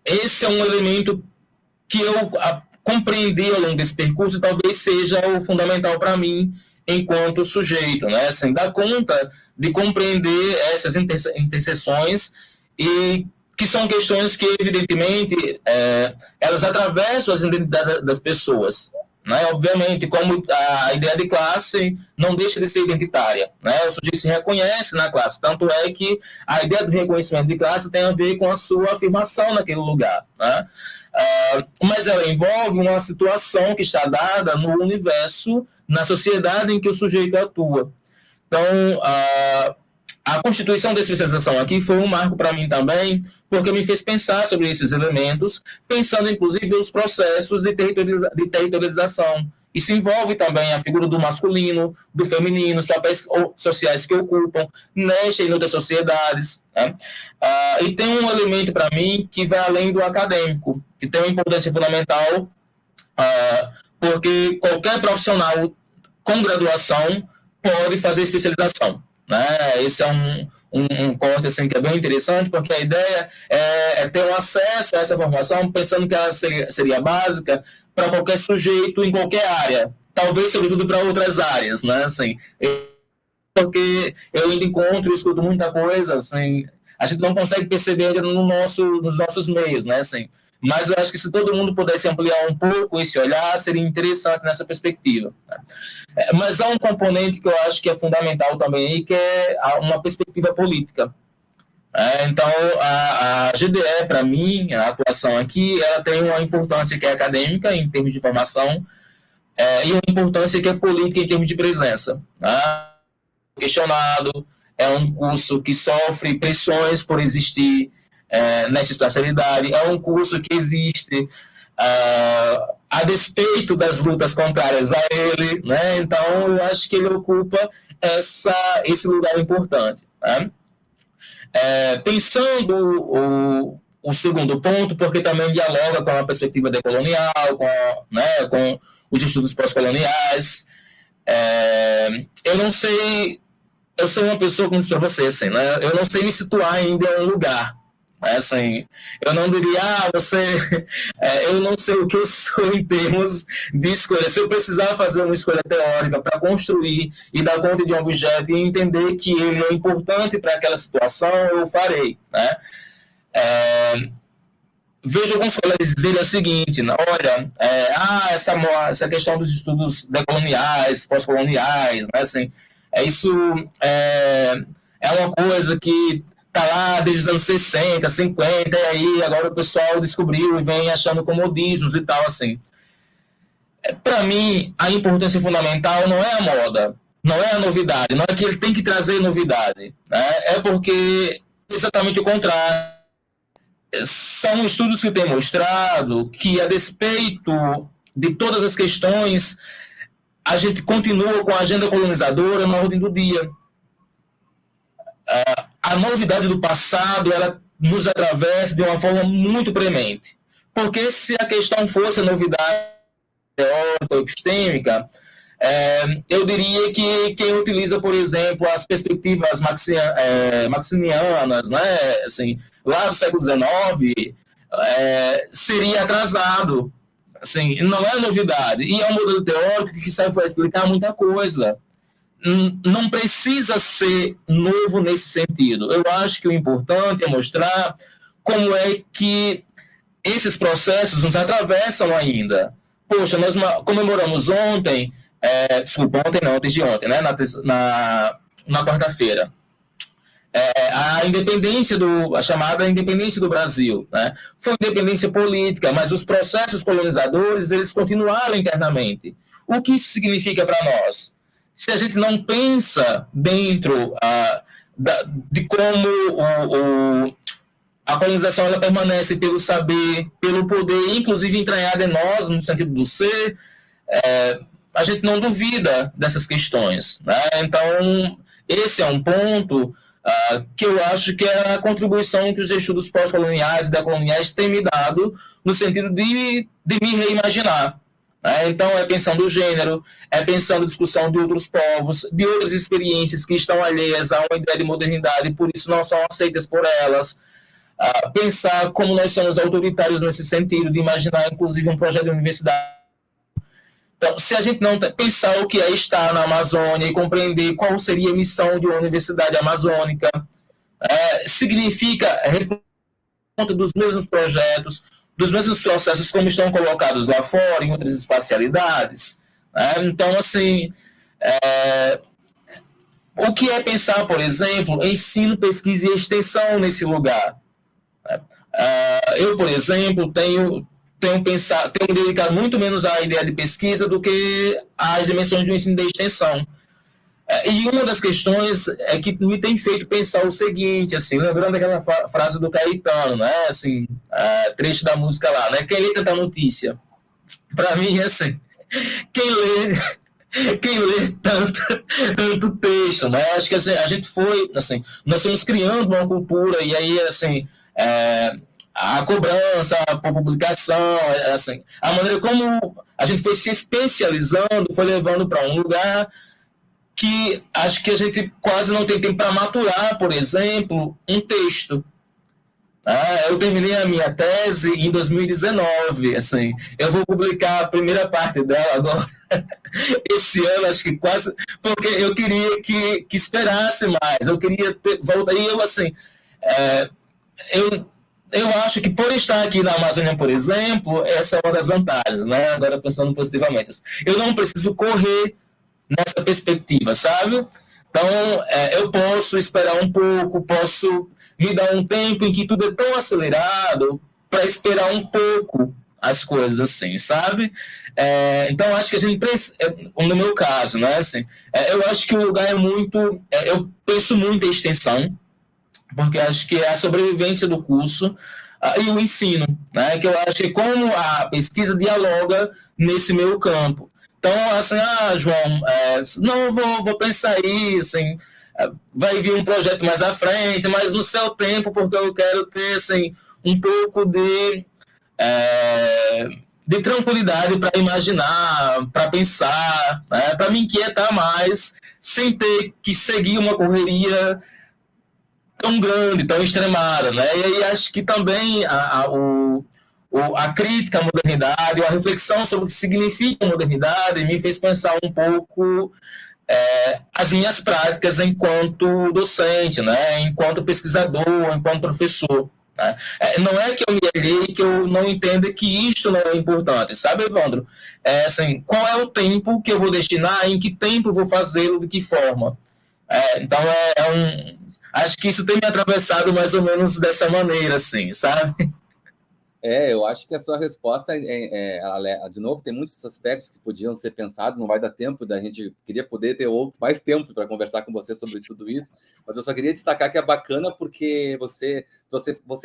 esse é um elemento que eu compreendi ao longo desse percurso, talvez seja o fundamental para mim enquanto sujeito, né? Assim, dar conta de compreender essas interseções, e que são questões que, evidentemente, elas atravessam as identidades das pessoas, né? Obviamente, como a ideia de classe não deixa de ser identitária, né? O sujeito se reconhece na classe, tanto é que a ideia do reconhecimento de classe tem a ver com a sua afirmação naquele lugar, né? Mas ela envolve uma situação que está dada no universo, na sociedade em que o sujeito atua. Então, a constituição da especialização aqui foi um marco para mim também, porque me fez pensar sobre esses elementos, pensando inclusive os processos de territorialização. Isso envolve também a figura do masculino, do feminino, os papéis sociais que ocupam nesta e em outras sociedades, né? E tem um elemento para mim que vai além do acadêmico, que tem uma importância fundamental, porque qualquer profissional com graduação pode fazer especialização, né? Esse é um corte assim, que é bem interessante, porque a ideia é ter um acesso a essa formação, pensando que ela seria básica para qualquer sujeito em qualquer área, talvez sobretudo para outras áreas, né? Assim, porque eu ainda encontro e escuto muita coisa, assim, a gente não consegue perceber ainda nos nossos meios, né? Assim, mas eu acho que se todo mundo pudesse ampliar um pouco esse olhar, seria interessante nessa perspectiva, né? Mas há um componente que eu acho que é fundamental também, que é uma perspectiva política. Então, a GDE, para mim, a atuação aqui, ela tem uma importância que é acadêmica, em termos de formação, e uma importância que é política, em termos de presença, né? Questionado, é um curso que sofre pressões por existir nessa espacialidade, é um curso que existe a despeito das lutas contrárias a ele, né? Então eu acho que ele ocupa esse lugar importante, né? Pensando o segundo ponto, porque também dialoga com a perspectiva decolonial, com os estudos pós-coloniais, eu não sei, eu sou uma pessoa, como disse para você, assim, né? Eu não sei me situar ainda em um lugar, né? Assim, eu não diria, eu não sei o que eu sou em termos de escolha. Se eu precisar fazer uma escolha teórica para construir e dar conta de um objeto e entender que ele é importante para aquela situação, eu farei, né? Vejo alguns colegas dizerem o seguinte, olha, essa questão dos estudos decoloniais, pós-coloniais, né, assim, isso é uma coisa que está lá desde os anos 60, 50, e aí agora o pessoal descobriu e vem achando comodismos e tal, assim. Para mim, a importância fundamental não é a moda, não é a novidade, não é que ele tem que trazer novidade, né? É porque exatamente o contrário. São estudos que têm mostrado que, a despeito de todas as questões, a gente continua com a agenda colonizadora na ordem do dia. A novidade do passado, ela nos atravessa de uma forma muito premente. Porque se a questão fosse a novidade teórica ou epistêmica, eu diria que quem utiliza, por exemplo, as perspectivas maxinianas, né, assim, lá do século XIX, seria atrasado. Assim, não é novidade. E é um modelo teórico que serve para explicar muita coisa. Não precisa ser novo nesse sentido. Eu acho que o importante é mostrar como é que esses processos nos atravessam ainda. Poxa, nós comemoramos ontem, desculpa, ontem não, antes de ontem, né, na quarta-feira, a chamada independência do Brasil, né? Foi independência política, mas os processos colonizadores, eles continuaram internamente. O que isso significa para nós? Se a gente não pensa dentro de como a colonização ela permanece pelo saber, pelo poder, inclusive entranhado em nós, no sentido do ser, a gente não duvida dessas questões, né? Então, esse é um ponto que eu acho que é a contribuição que os estudos pós-coloniais e decoloniais têm me dado no sentido de me reimaginar. Né? Então, é pensando o gênero, é pensando a discussão de outros povos, de outras experiências que estão alheias a uma ideia de modernidade e por isso não são aceitas por elas. Pensar como nós somos autoritários nesse sentido, de imaginar, inclusive, um projeto de universidade. Então, se a gente não pensar o que é estar na Amazônia e compreender qual seria a missão de uma universidade amazônica, significa conta dos mesmos projetos, dos mesmos processos como estão colocados lá fora, em outras espacialidades. Então, assim, o que é pensar, por exemplo, ensino, pesquisa e extensão nesse lugar? Eu, por exemplo, tenho me dedicado muito menos à ideia de pesquisa do que às dimensões do ensino de extensão. E uma das questões é que me tem feito pensar o seguinte, assim, lembrando aquela frase do Caetano, né, assim, trecho da música lá, né, quem lê tanta notícia? Para mim, assim, quem lê tanto texto, né, acho que assim, a gente foi, assim, nós estamos criando uma cultura e aí, assim, a cobrança por publicação, assim, a maneira como a gente foi se especializando, foi levando para um lugar que acho que a gente quase não tem tempo para maturar, por exemplo, um texto. Eu terminei a minha tese em 2019, assim, eu vou publicar a primeira parte dela agora, esse ano, acho que quase, porque eu queria que esperasse mais, eu queria voltar, e eu, assim, eu acho que por estar aqui na Amazônia, por exemplo, essa é uma das vantagens, né? Agora pensando positivamente. Eu não preciso correr nessa perspectiva, sabe? Então, eu posso esperar um pouco, posso me dar um tempo em que tudo é tão acelerado para esperar um pouco as coisas assim, sabe? Então, acho que a gente precisa, no meu caso, né? Assim, eu acho que o lugar é muito, eu penso muito em extensão, porque acho que é a sobrevivência do curso e o ensino, né? Que eu acho que como a pesquisa dialoga nesse meu campo. Então, assim, João, não vou pensar isso, assim, vai vir um projeto mais à frente, mas no seu tempo, porque eu quero ter, assim, um pouco de tranquilidade para imaginar, para pensar, né, para me inquietar mais, sem ter que seguir uma correria tão grande, tão extremada, né? E aí acho que também a crítica à modernidade, a reflexão sobre o que significa a modernidade me fez pensar um pouco as minhas práticas enquanto docente, né? Enquanto pesquisador, enquanto professor. Né? Não é que eu me alhei, que eu não entenda que isto não é importante, sabe, Evandro? Assim, qual é o tempo que eu vou destinar, em que tempo eu vou fazê-lo, de que forma? Então, acho que isso tem me atravessado mais ou menos dessa maneira, assim, sabe? Eu acho que a sua resposta, de novo, tem muitos aspectos que podiam ser pensados, não vai dar tempo da gente, queria poder ter mais tempo para conversar com você sobre tudo isso, mas eu só queria destacar que é bacana porque você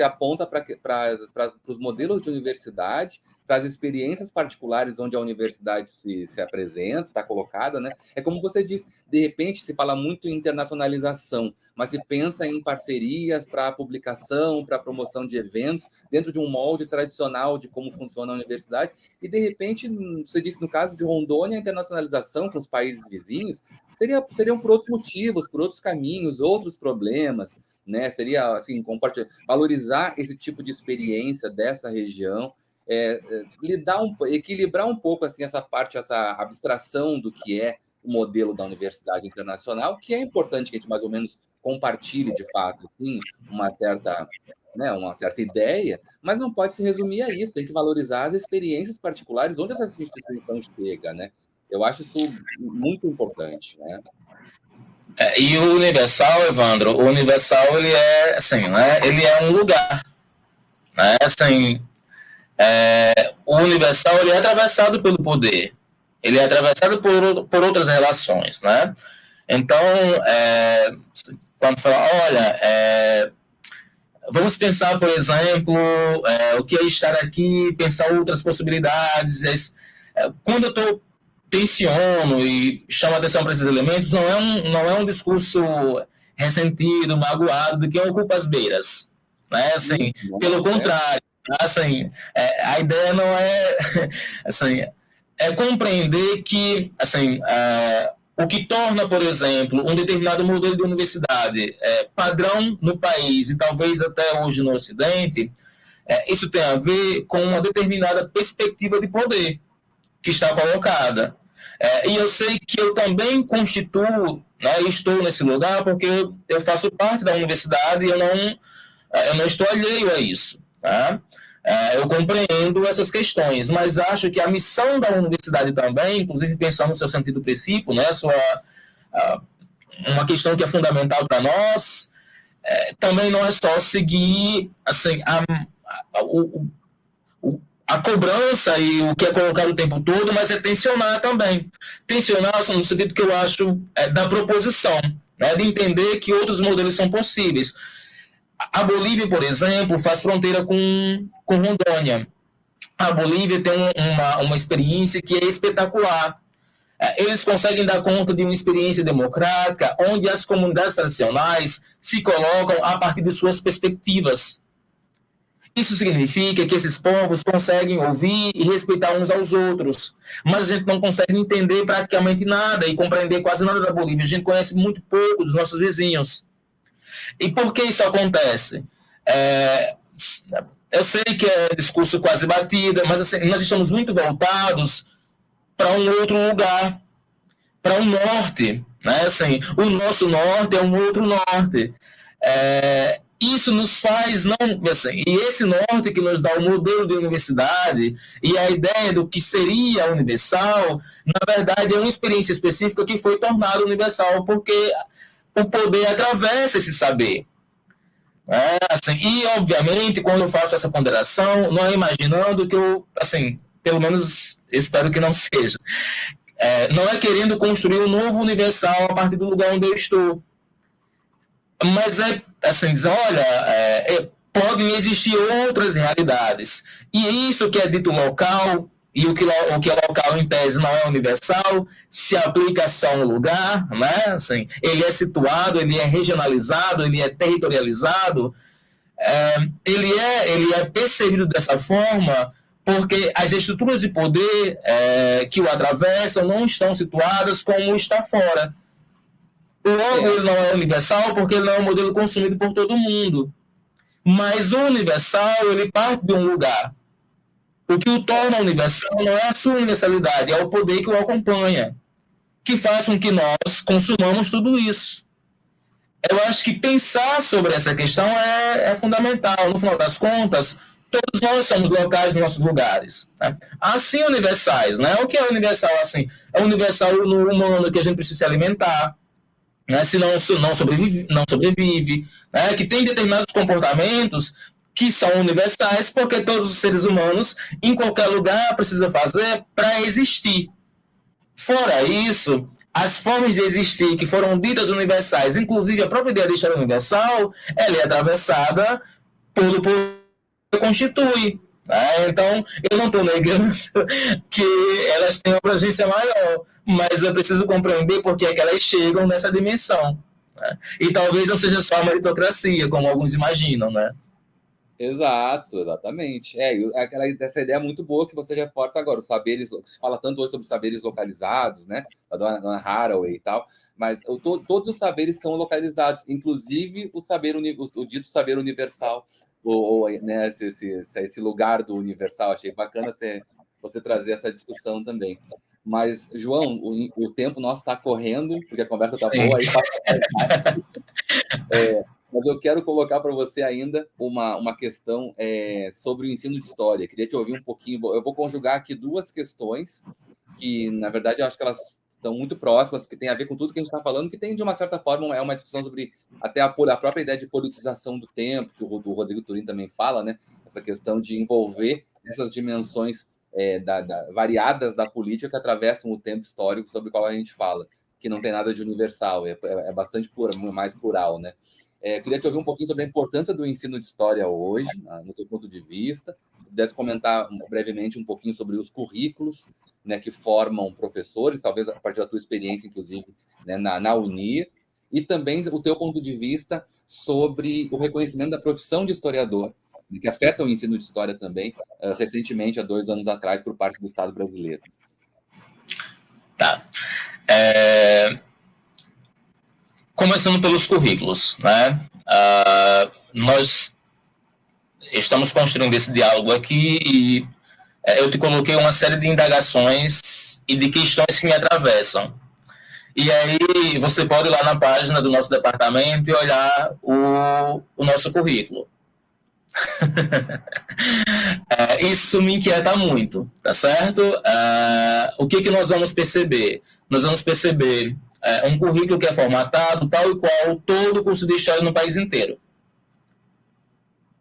aponta para os modelos de universidade, para as experiências particulares onde a universidade se apresenta, está colocada, né? É como você disse, de repente se fala muito em internacionalização, mas se pensa em parcerias para publicação, para promoção de eventos, dentro de um molde tradicional de como funciona a universidade, e de repente, você disse no caso de Rondônia, a internacionalização com os países vizinhos seriam por outros motivos, por outros caminhos, outros problemas, né? Seria assim, valorizar esse tipo de experiência dessa região, equilibrar um pouco assim essa abstração do que é o modelo da universidade internacional, que é importante que a gente mais ou menos compartilhe de fato, assim, uma certa né, uma certa ideia, mas não pode se resumir a isso, tem que valorizar as experiências particulares onde essa instituição chega, né? Eu acho isso muito importante, né? E o Universal, Evandro, o Universal, ele é, assim, né, ele é um lugar, né, assim, o Universal, ele é atravessado pelo poder, ele é atravessado por outras relações, né? Então, quando fala, olha, vamos pensar, por exemplo, o que é estar aqui, pensar outras possibilidades. Quando eu tensiono e chamo a atenção para esses elementos, não é um discurso ressentido, magoado de quem ocupa as beiras. Né? Assim, pelo contrário, assim, a ideia não é assim, compreender que assim, o que torna, por exemplo, um determinado modelo de universidade padrão no país e talvez até hoje no Ocidente, isso tem a ver com uma determinada perspectiva de poder que está colocada. E eu sei que eu também constituo, né, estou nesse lugar porque eu faço parte da universidade e eu não estou alheio a isso. Tá? Eu compreendo essas questões, mas acho que a missão da universidade também, inclusive pensando no seu sentido princípio, né, uma questão que é fundamental para nós, também não é só seguir assim, a cobrança e o que é colocado o tempo todo, mas é tensionar também. Tensionar no sentido que eu acho da proposição, né, de entender que outros modelos são possíveis. A Bolívia, por exemplo, faz fronteira com Rondônia. A Bolívia tem uma experiência que é espetacular. Eles conseguem dar conta de uma experiência democrática onde as comunidades tradicionais se colocam a partir de suas perspectivas. Isso significa que esses povos conseguem ouvir e respeitar uns aos outros, mas a gente não consegue entender praticamente nada e compreender quase nada da Bolívia. A gente conhece muito pouco dos nossos vizinhos. E por que isso acontece? Eu sei que é discurso quase batida, mas assim, nós estamos muito voltados para um outro lugar, para o norte. Né? Assim, o nosso norte é um outro norte. Isso nos faz não assim, e esse norte que nos dá o modelo de universidade e a ideia do que seria universal, na verdade é uma experiência específica que foi tornada universal porque o poder atravessa esse saber. Assim, e obviamente quando eu faço essa ponderação, não é imaginando que eu, assim, pelo menos espero que não seja, não é querendo construir um novo universal a partir do lugar onde eu estou, mas é assim, dizer, olha, podem existir outras realidades. E isso que é dito local, e o que é local em tese não é universal, se aplica só a um lugar, né? Assim, ele é situado, ele é regionalizado, ele é territorializado, ele é percebido dessa forma porque as estruturas de poder que o atravessam não estão situadas como está fora. Logo, ele não é universal porque ele não é um modelo consumido por todo mundo. Mas o universal, ele parte de um lugar. O que o torna universal não é a sua universalidade, é o poder que o acompanha, que faz com que nós consumamos tudo isso. Eu acho que pensar sobre essa questão é fundamental. No final das contas, todos nós somos locais nos nossos lugares. Né? Assim, universais. Né? O que é universal assim? É universal no humano que a gente precisa se alimentar, né, se não sobrevive, né, que tem determinados comportamentos que são universais, porque todos os seres humanos, em qualquer lugar, precisam fazer para existir. Fora isso, as formas de existir que foram ditas universais, inclusive a própria ideia de estar universal, ela é atravessada pelo poder que constitui. Né? Então, eu não estou negando que elas têm uma abrangência maior, mas eu preciso compreender por que é que elas chegam nessa dimensão. Né? E talvez não seja só a meritocracia, como alguns imaginam, né? Exato, exatamente. Essa ideia muito boa que você reforça agora, os saberes, que se fala tanto hoje sobre saberes localizados, né? Da dona Haraway e tal, mas todos os saberes são localizados, inclusive o dito saber universal, né, esse lugar do universal. Achei bacana você trazer essa discussão também. Mas, João, o tempo nosso está correndo, porque a conversa está boa. Aí Mas eu quero colocar para você ainda uma questão sobre o ensino de história. Queria te ouvir um pouquinho. Eu vou conjugar aqui duas questões que, na verdade, eu acho que elas estão muito próximas, porque tem a ver com tudo que a gente está falando, que tem, de uma certa forma, é uma discussão sobre até a própria ideia de politização do tempo, que o Rodrigo Turim também fala, né? Essa questão de envolver essas dimensões variadas da política que atravessam o tempo histórico sobre o qual a gente fala, que não tem nada de universal, é bastante mais plural, né? Queria te ouvir um pouquinho sobre a importância do ensino de história hoje, no teu ponto de vista. Se pudesse comentar brevemente um pouquinho sobre os currículos, né, que formam professores, talvez a partir da tua experiência, inclusive, né, na UNIR, e também o teu ponto de vista sobre o reconhecimento da profissão de historiador, que afeta o ensino de história também, recentemente, há 2 anos atrás, por parte do Estado brasileiro. Tá. Começando pelos currículos, né? Nós estamos construindo esse diálogo aqui e eu te coloquei uma série de indagações e de questões que me atravessam. E aí você pode ir lá na página do nosso departamento e olhar o nosso currículo. Isso me inquieta muito, tá certo? O que nós vamos perceber? Nós vamos perceber um currículo que é formatado tal e qual todo o curso de História no país inteiro.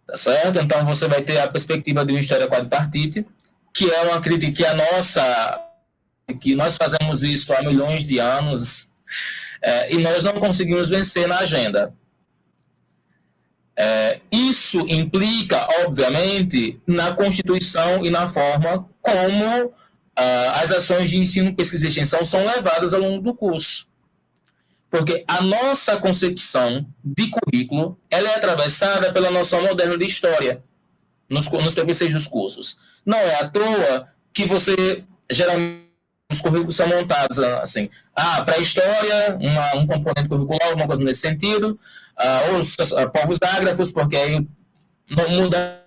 Tá certo? Então você vai ter a perspectiva de uma História quadripartite, que é uma crítica que nós fazemos isso há milhões de anos e nós não conseguimos vencer na agenda. Isso implica, obviamente, na Constituição e na forma como as ações de ensino, pesquisa e extensão são levadas ao longo do curso. Porque a nossa concepção de currículo ela é atravessada pela noção moderna de história nos TPCs dos cursos. Não é à toa que você, geralmente, os currículos são montados assim, para a história, um componente curricular, alguma coisa nesse sentido, os povos ágrafos, porque aí não muda,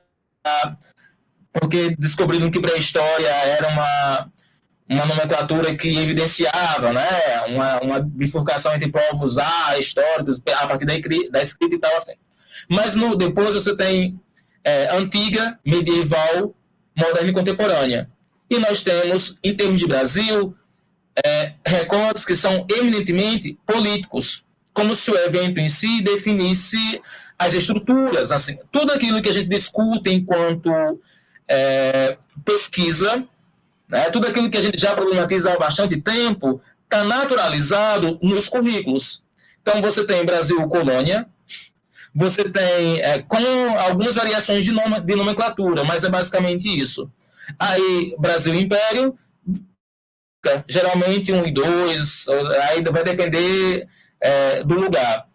porque descobriram que pré-história era uma nomenclatura que evidenciava, né, uma bifurcação entre povos históricos, a partir da escrita e tal, assim. Mas depois você tem antiga, medieval, moderna e contemporânea. E nós temos, em termos de Brasil, recortes que são eminentemente políticos, como se o evento em si definisse as estruturas, assim, tudo aquilo que a gente discute enquanto pesquisa, né, tudo aquilo que a gente já problematiza há bastante tempo, está naturalizado nos currículos. Então, você tem Brasil colônia, você tem com algumas variações de nomenclatura, mas é basicamente isso. Aí, Brasil Império, geralmente 1 e 2, aí vai depender do lugar.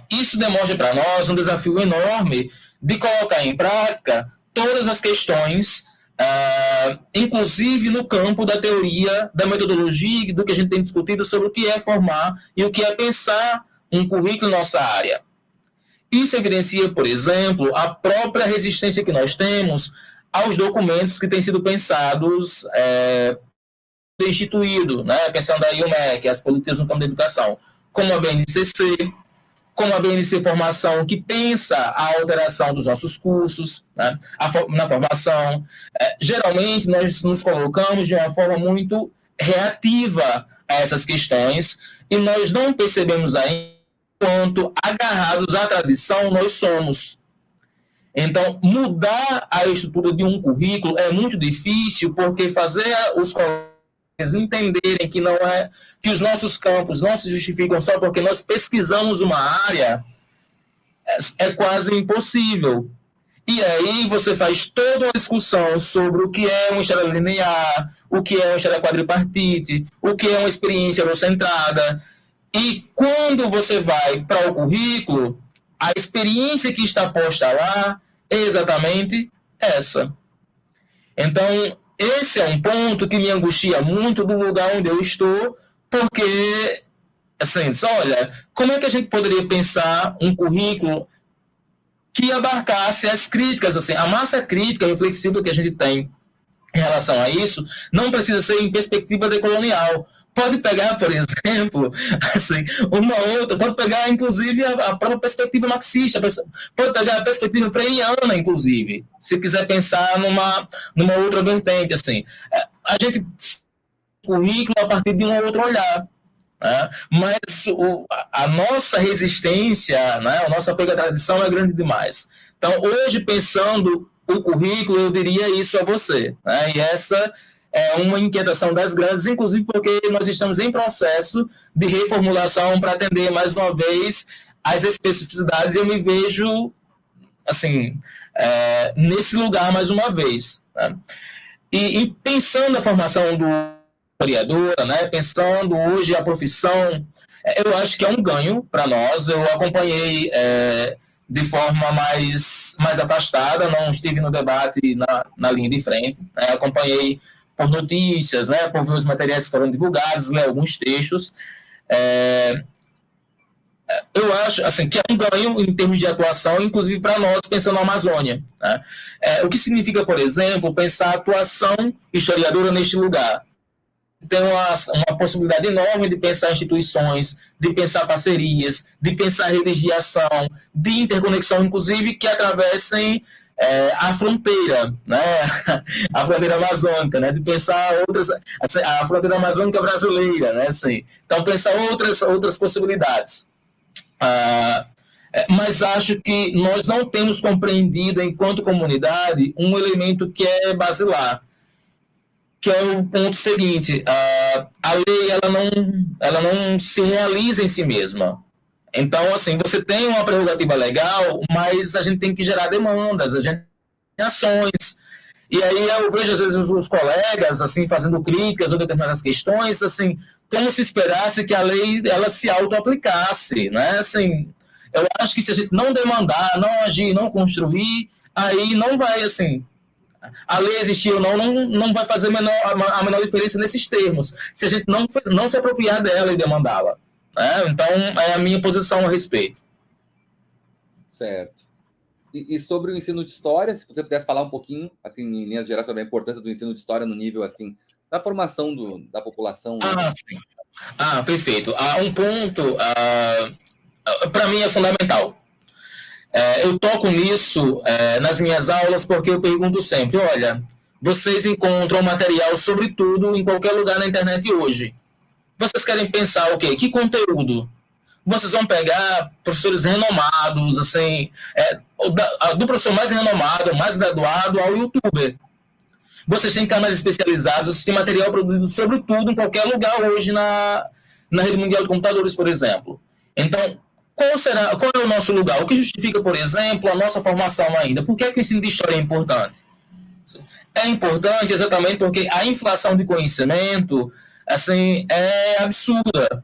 Isso demonstra para nós um desafio enorme de colocar em prática todas as questões, inclusive no campo da teoria, da metodologia, do que a gente tem discutido sobre o que é formar e o que é pensar um currículo em nossa área. Isso evidencia, por exemplo, a própria resistência que nós temos aos documentos que têm sido pensados, instituído, né? Pensando aí o MEC, as políticas no campo da educação, como a BNCC, como a BNC Formação, que pensa a alteração dos nossos cursos, né? Na formação. Geralmente, nós nos colocamos de uma forma muito reativa a essas questões e nós não percebemos ainda quanto agarrados à tradição nós somos. Então, mudar a estrutura de um currículo é muito difícil, porque fazer os colegas entenderem que não é que os nossos campos não se justificam só porque nós pesquisamos uma área é quase impossível. E aí você faz toda uma discussão sobre o que é uma história linear, o que é uma história quadripartite, o que é uma experiência eurocentrada. E quando você vai para o currículo, a experiência que está posta lá é exatamente essa. Então, esse é um ponto que me angustia muito do lugar onde eu estou, porque, assim, olha, como é que a gente poderia pensar um currículo que abarcasse as críticas, assim, a massa crítica reflexiva que a gente tem em relação a isso, não precisa ser em perspectiva decolonial. Pode pegar, por exemplo, assim, uma outra, pode pegar, inclusive, a própria perspectiva marxista, pode pegar a perspectiva freireana, inclusive, se quiser pensar numa outra vertente, assim. A gente currículo a partir de um outro olhar. Né? Mas a nossa resistência, né, a nossa apego à tradição é grande demais. Então, hoje, pensando o currículo, eu diria isso a você. Né? E essa é uma inquietação das grandes, inclusive porque nós estamos em processo de reformulação para atender, mais uma vez, as especificidades, e eu me vejo, assim, nesse lugar, mais uma vez. Né? E pensando a formação do historiadora, né, pensando hoje a profissão, eu acho que é um ganho para nós. Eu acompanhei de forma mais afastada, não estive no debate na linha de frente, né, acompanhei por notícias, né, por ver os materiais que foram divulgados, ler alguns textos. Eu acho assim, que é um ganho em termos de atuação, inclusive para nós, pensando na Amazônia. Né? O que significa, por exemplo, pensar a atuação historiadora neste lugar. Tem uma possibilidade enorme de pensar instituições, de pensar parcerias, de pensar redes de ação, de interconexão, inclusive, que atravessem a fronteira, né? A fronteira amazônica, né? De pensar assim, a fronteira amazônica brasileira, né? Assim, então, pensar outras possibilidades. Mas acho que nós não temos compreendido, enquanto comunidade, um elemento que é basilar, que é o ponto seguinte: a lei ela não se realiza em si mesma. Então, assim, você tem uma prerrogativa legal, mas a gente tem que gerar demandas, a gente tem ações. E aí eu vejo, às vezes, os colegas, assim, fazendo críticas ou determinadas questões, assim, como se esperasse que a lei, ela se auto-aplicasse, né? Assim, eu acho que se a gente não demandar, não agir, não construir, aí não vai, assim, a lei existir ou não vai fazer a menor diferença nesses termos, se a gente não se apropriar dela e demandá-la. Né? Então, é a minha posição a respeito. Certo. E sobre o ensino de história, se você pudesse falar um pouquinho, assim, em linhas gerais, sobre a importância do ensino de história no nível, assim, da formação da população. Né? Sim. Perfeito. Um ponto, para mim, é fundamental. Eu toco nisso nas minhas aulas porque eu pergunto sempre: olha, vocês encontram material sobre tudo em qualquer lugar na internet hoje. Vocês querem pensar o quê? Que conteúdo? Vocês vão pegar professores renomados, assim, do professor mais renomado, mais graduado, ao youtuber. Vocês têm canais especializados, vocês têm material produzido sobre tudo, em qualquer lugar hoje na rede mundial de computadores, por exemplo. Então, qual é o nosso lugar? O que justifica, por exemplo, a nossa formação ainda? Por que o ensino de história é importante? É importante exatamente porque a inflação de conhecimento, assim, é absurda.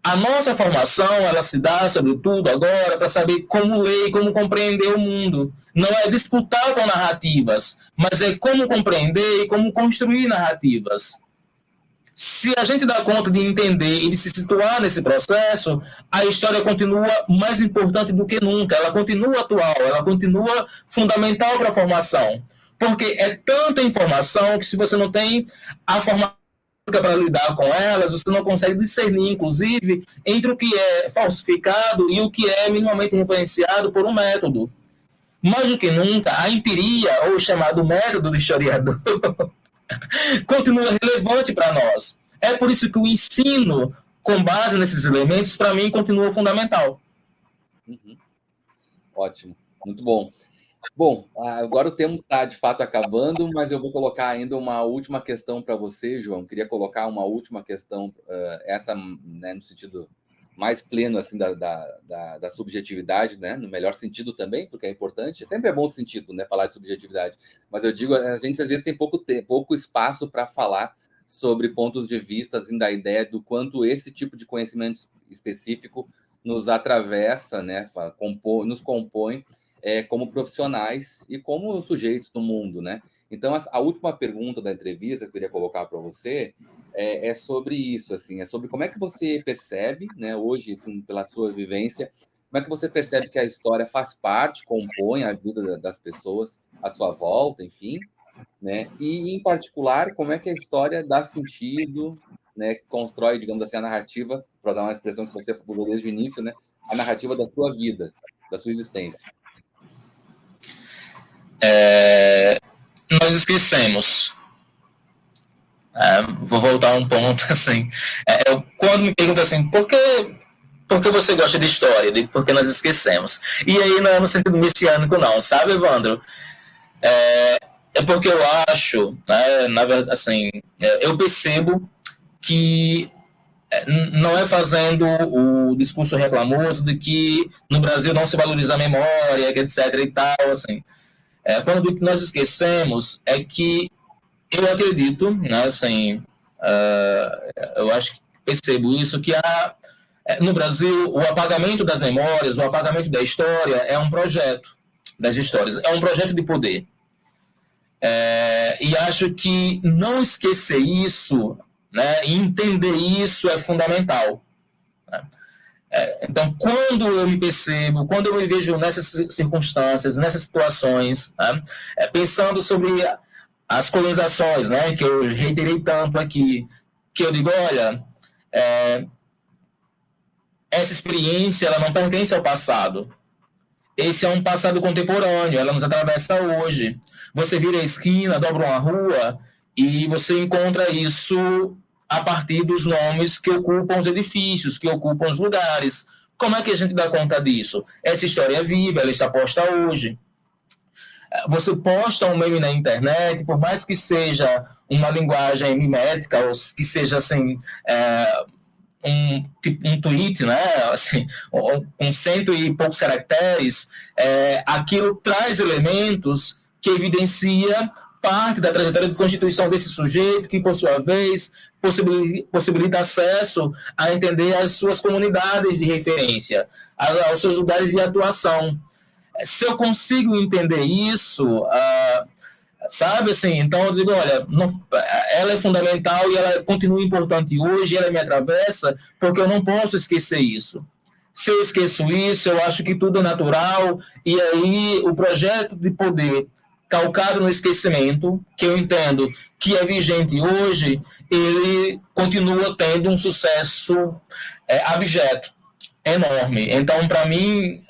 A nossa formação, ela se dá, sobretudo, agora, para saber como ler e como compreender o mundo. Não é disputar com narrativas, mas é como compreender e como construir narrativas. Se a gente dá conta de entender e de se situar nesse processo, a história continua mais importante do que nunca. Ela continua atual, ela continua fundamental para a formação. Porque é tanta informação que, se você não tem a formação para lidar com elas, você não consegue discernir, inclusive, entre o que é falsificado e o que é minimamente referenciado por um método. Mais do que nunca, a empiria, ou o chamado método do historiador, continua relevante para nós. É por isso que o ensino, com base nesses elementos, para mim, continua fundamental. Uhum. Ótimo, muito bom. Bom, agora o tempo está de fato acabando, mas eu vou colocar ainda uma última questão para você, João. Queria colocar uma última questão, essa, né, no sentido mais pleno assim da subjetividade, né, no melhor sentido também, porque é importante. Sempre é bom sentido, né, falar de subjetividade. Mas eu digo, a gente às vezes tem pouco espaço para falar sobre pontos de vista, assim, da ideia do quanto esse tipo de conhecimento específico nos atravessa, né, nos compõe como profissionais e como sujeitos do mundo, né? Então, a última pergunta da entrevista que eu queria colocar para você é sobre isso, assim, é sobre como é que você percebe, né, hoje, assim, pela sua vivência, como é que você percebe que a história faz parte, compõe a vida das pessoas à sua volta, enfim, né? E, em particular, como é que a história dá sentido, né? Constrói, digamos assim, a narrativa, para usar uma expressão que você usou desde o início, né? A narrativa da sua vida, da sua existência. Nós esquecemos. Vou voltar a um ponto assim. Quando me perguntam assim, por que você gosta de história? Eu digo, porque nós esquecemos. E aí não é no sentido messiânico, não, sabe, Evandro? É porque eu acho, né, na verdade, assim, eu percebo que não é fazendo o discurso reclamoso de que no Brasil não se valoriza a memória, etc. e tal, assim. Quando nós esquecemos é que eu acredito, né, assim, eu acho que percebo isso, que no Brasil o apagamento das memórias, o apagamento da história é um projeto das histórias, é um projeto de poder. E acho que não esquecer isso, né, e entender isso é fundamental. Né? Então, quando eu me percebo, quando eu me vejo nessas circunstâncias, nessas situações, né, pensando sobre as colonizações, né, que eu reiterei tanto aqui, que eu digo, olha, essa experiência ela não pertence ao passado. Esse é um passado contemporâneo, ela nos atravessa hoje. Você vira a esquina, dobra uma rua e você encontra isso a partir dos nomes que ocupam os edifícios, que ocupam os lugares. Como é que a gente dá conta disso? Essa história é viva, ela está posta hoje. Você posta um meme na internet, por mais que seja uma linguagem mimética, ou que seja assim, um tweet, né, assim, com cento e poucos caracteres, aquilo traz elementos que evidencia parte da trajetória de constituição desse sujeito, que, por sua vez, possibilita acesso a entender as suas comunidades de referência, aos seus lugares de atuação. Se eu consigo entender isso, sabe assim, então eu digo, olha, não, ela é fundamental e ela continua importante hoje, ela me atravessa, porque eu não posso esquecer isso. Se eu esqueço isso, eu acho que tudo é natural, e aí o projeto de poder calcado no esquecimento, que eu entendo que é vigente hoje, ele continua tendo um sucesso abjeto, enorme. Então, para mim,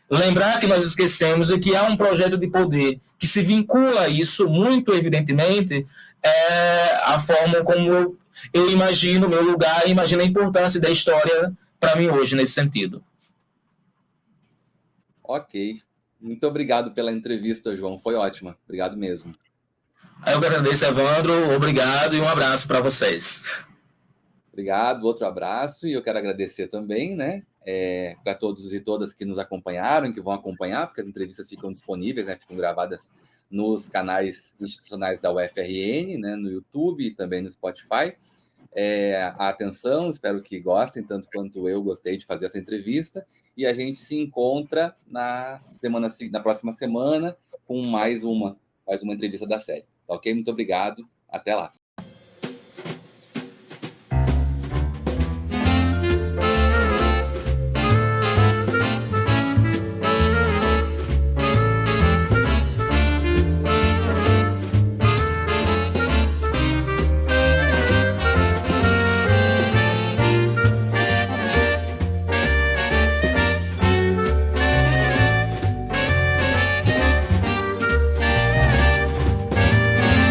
lembrar que nós esquecemos e que há um projeto de poder que se vincula a isso, muito evidentemente, é a forma como eu imagino o meu lugar e imagino a importância da história para mim hoje, nesse sentido. Ok. Muito obrigado pela entrevista, João. Foi ótima. Obrigado mesmo. Eu agradeço, Evandro. Obrigado e um abraço para vocês. Obrigado, outro abraço. E eu quero agradecer também, né, para todos e todas que nos acompanharam, que vão acompanhar, porque as entrevistas ficam disponíveis, né, ficam gravadas nos canais institucionais da UFRN, né, no YouTube e também no Spotify. A atenção, espero que gostem, tanto quanto eu gostei de fazer essa entrevista. E a gente se encontra na próxima semana com mais uma entrevista da série. Tá ok? Muito obrigado. Até lá.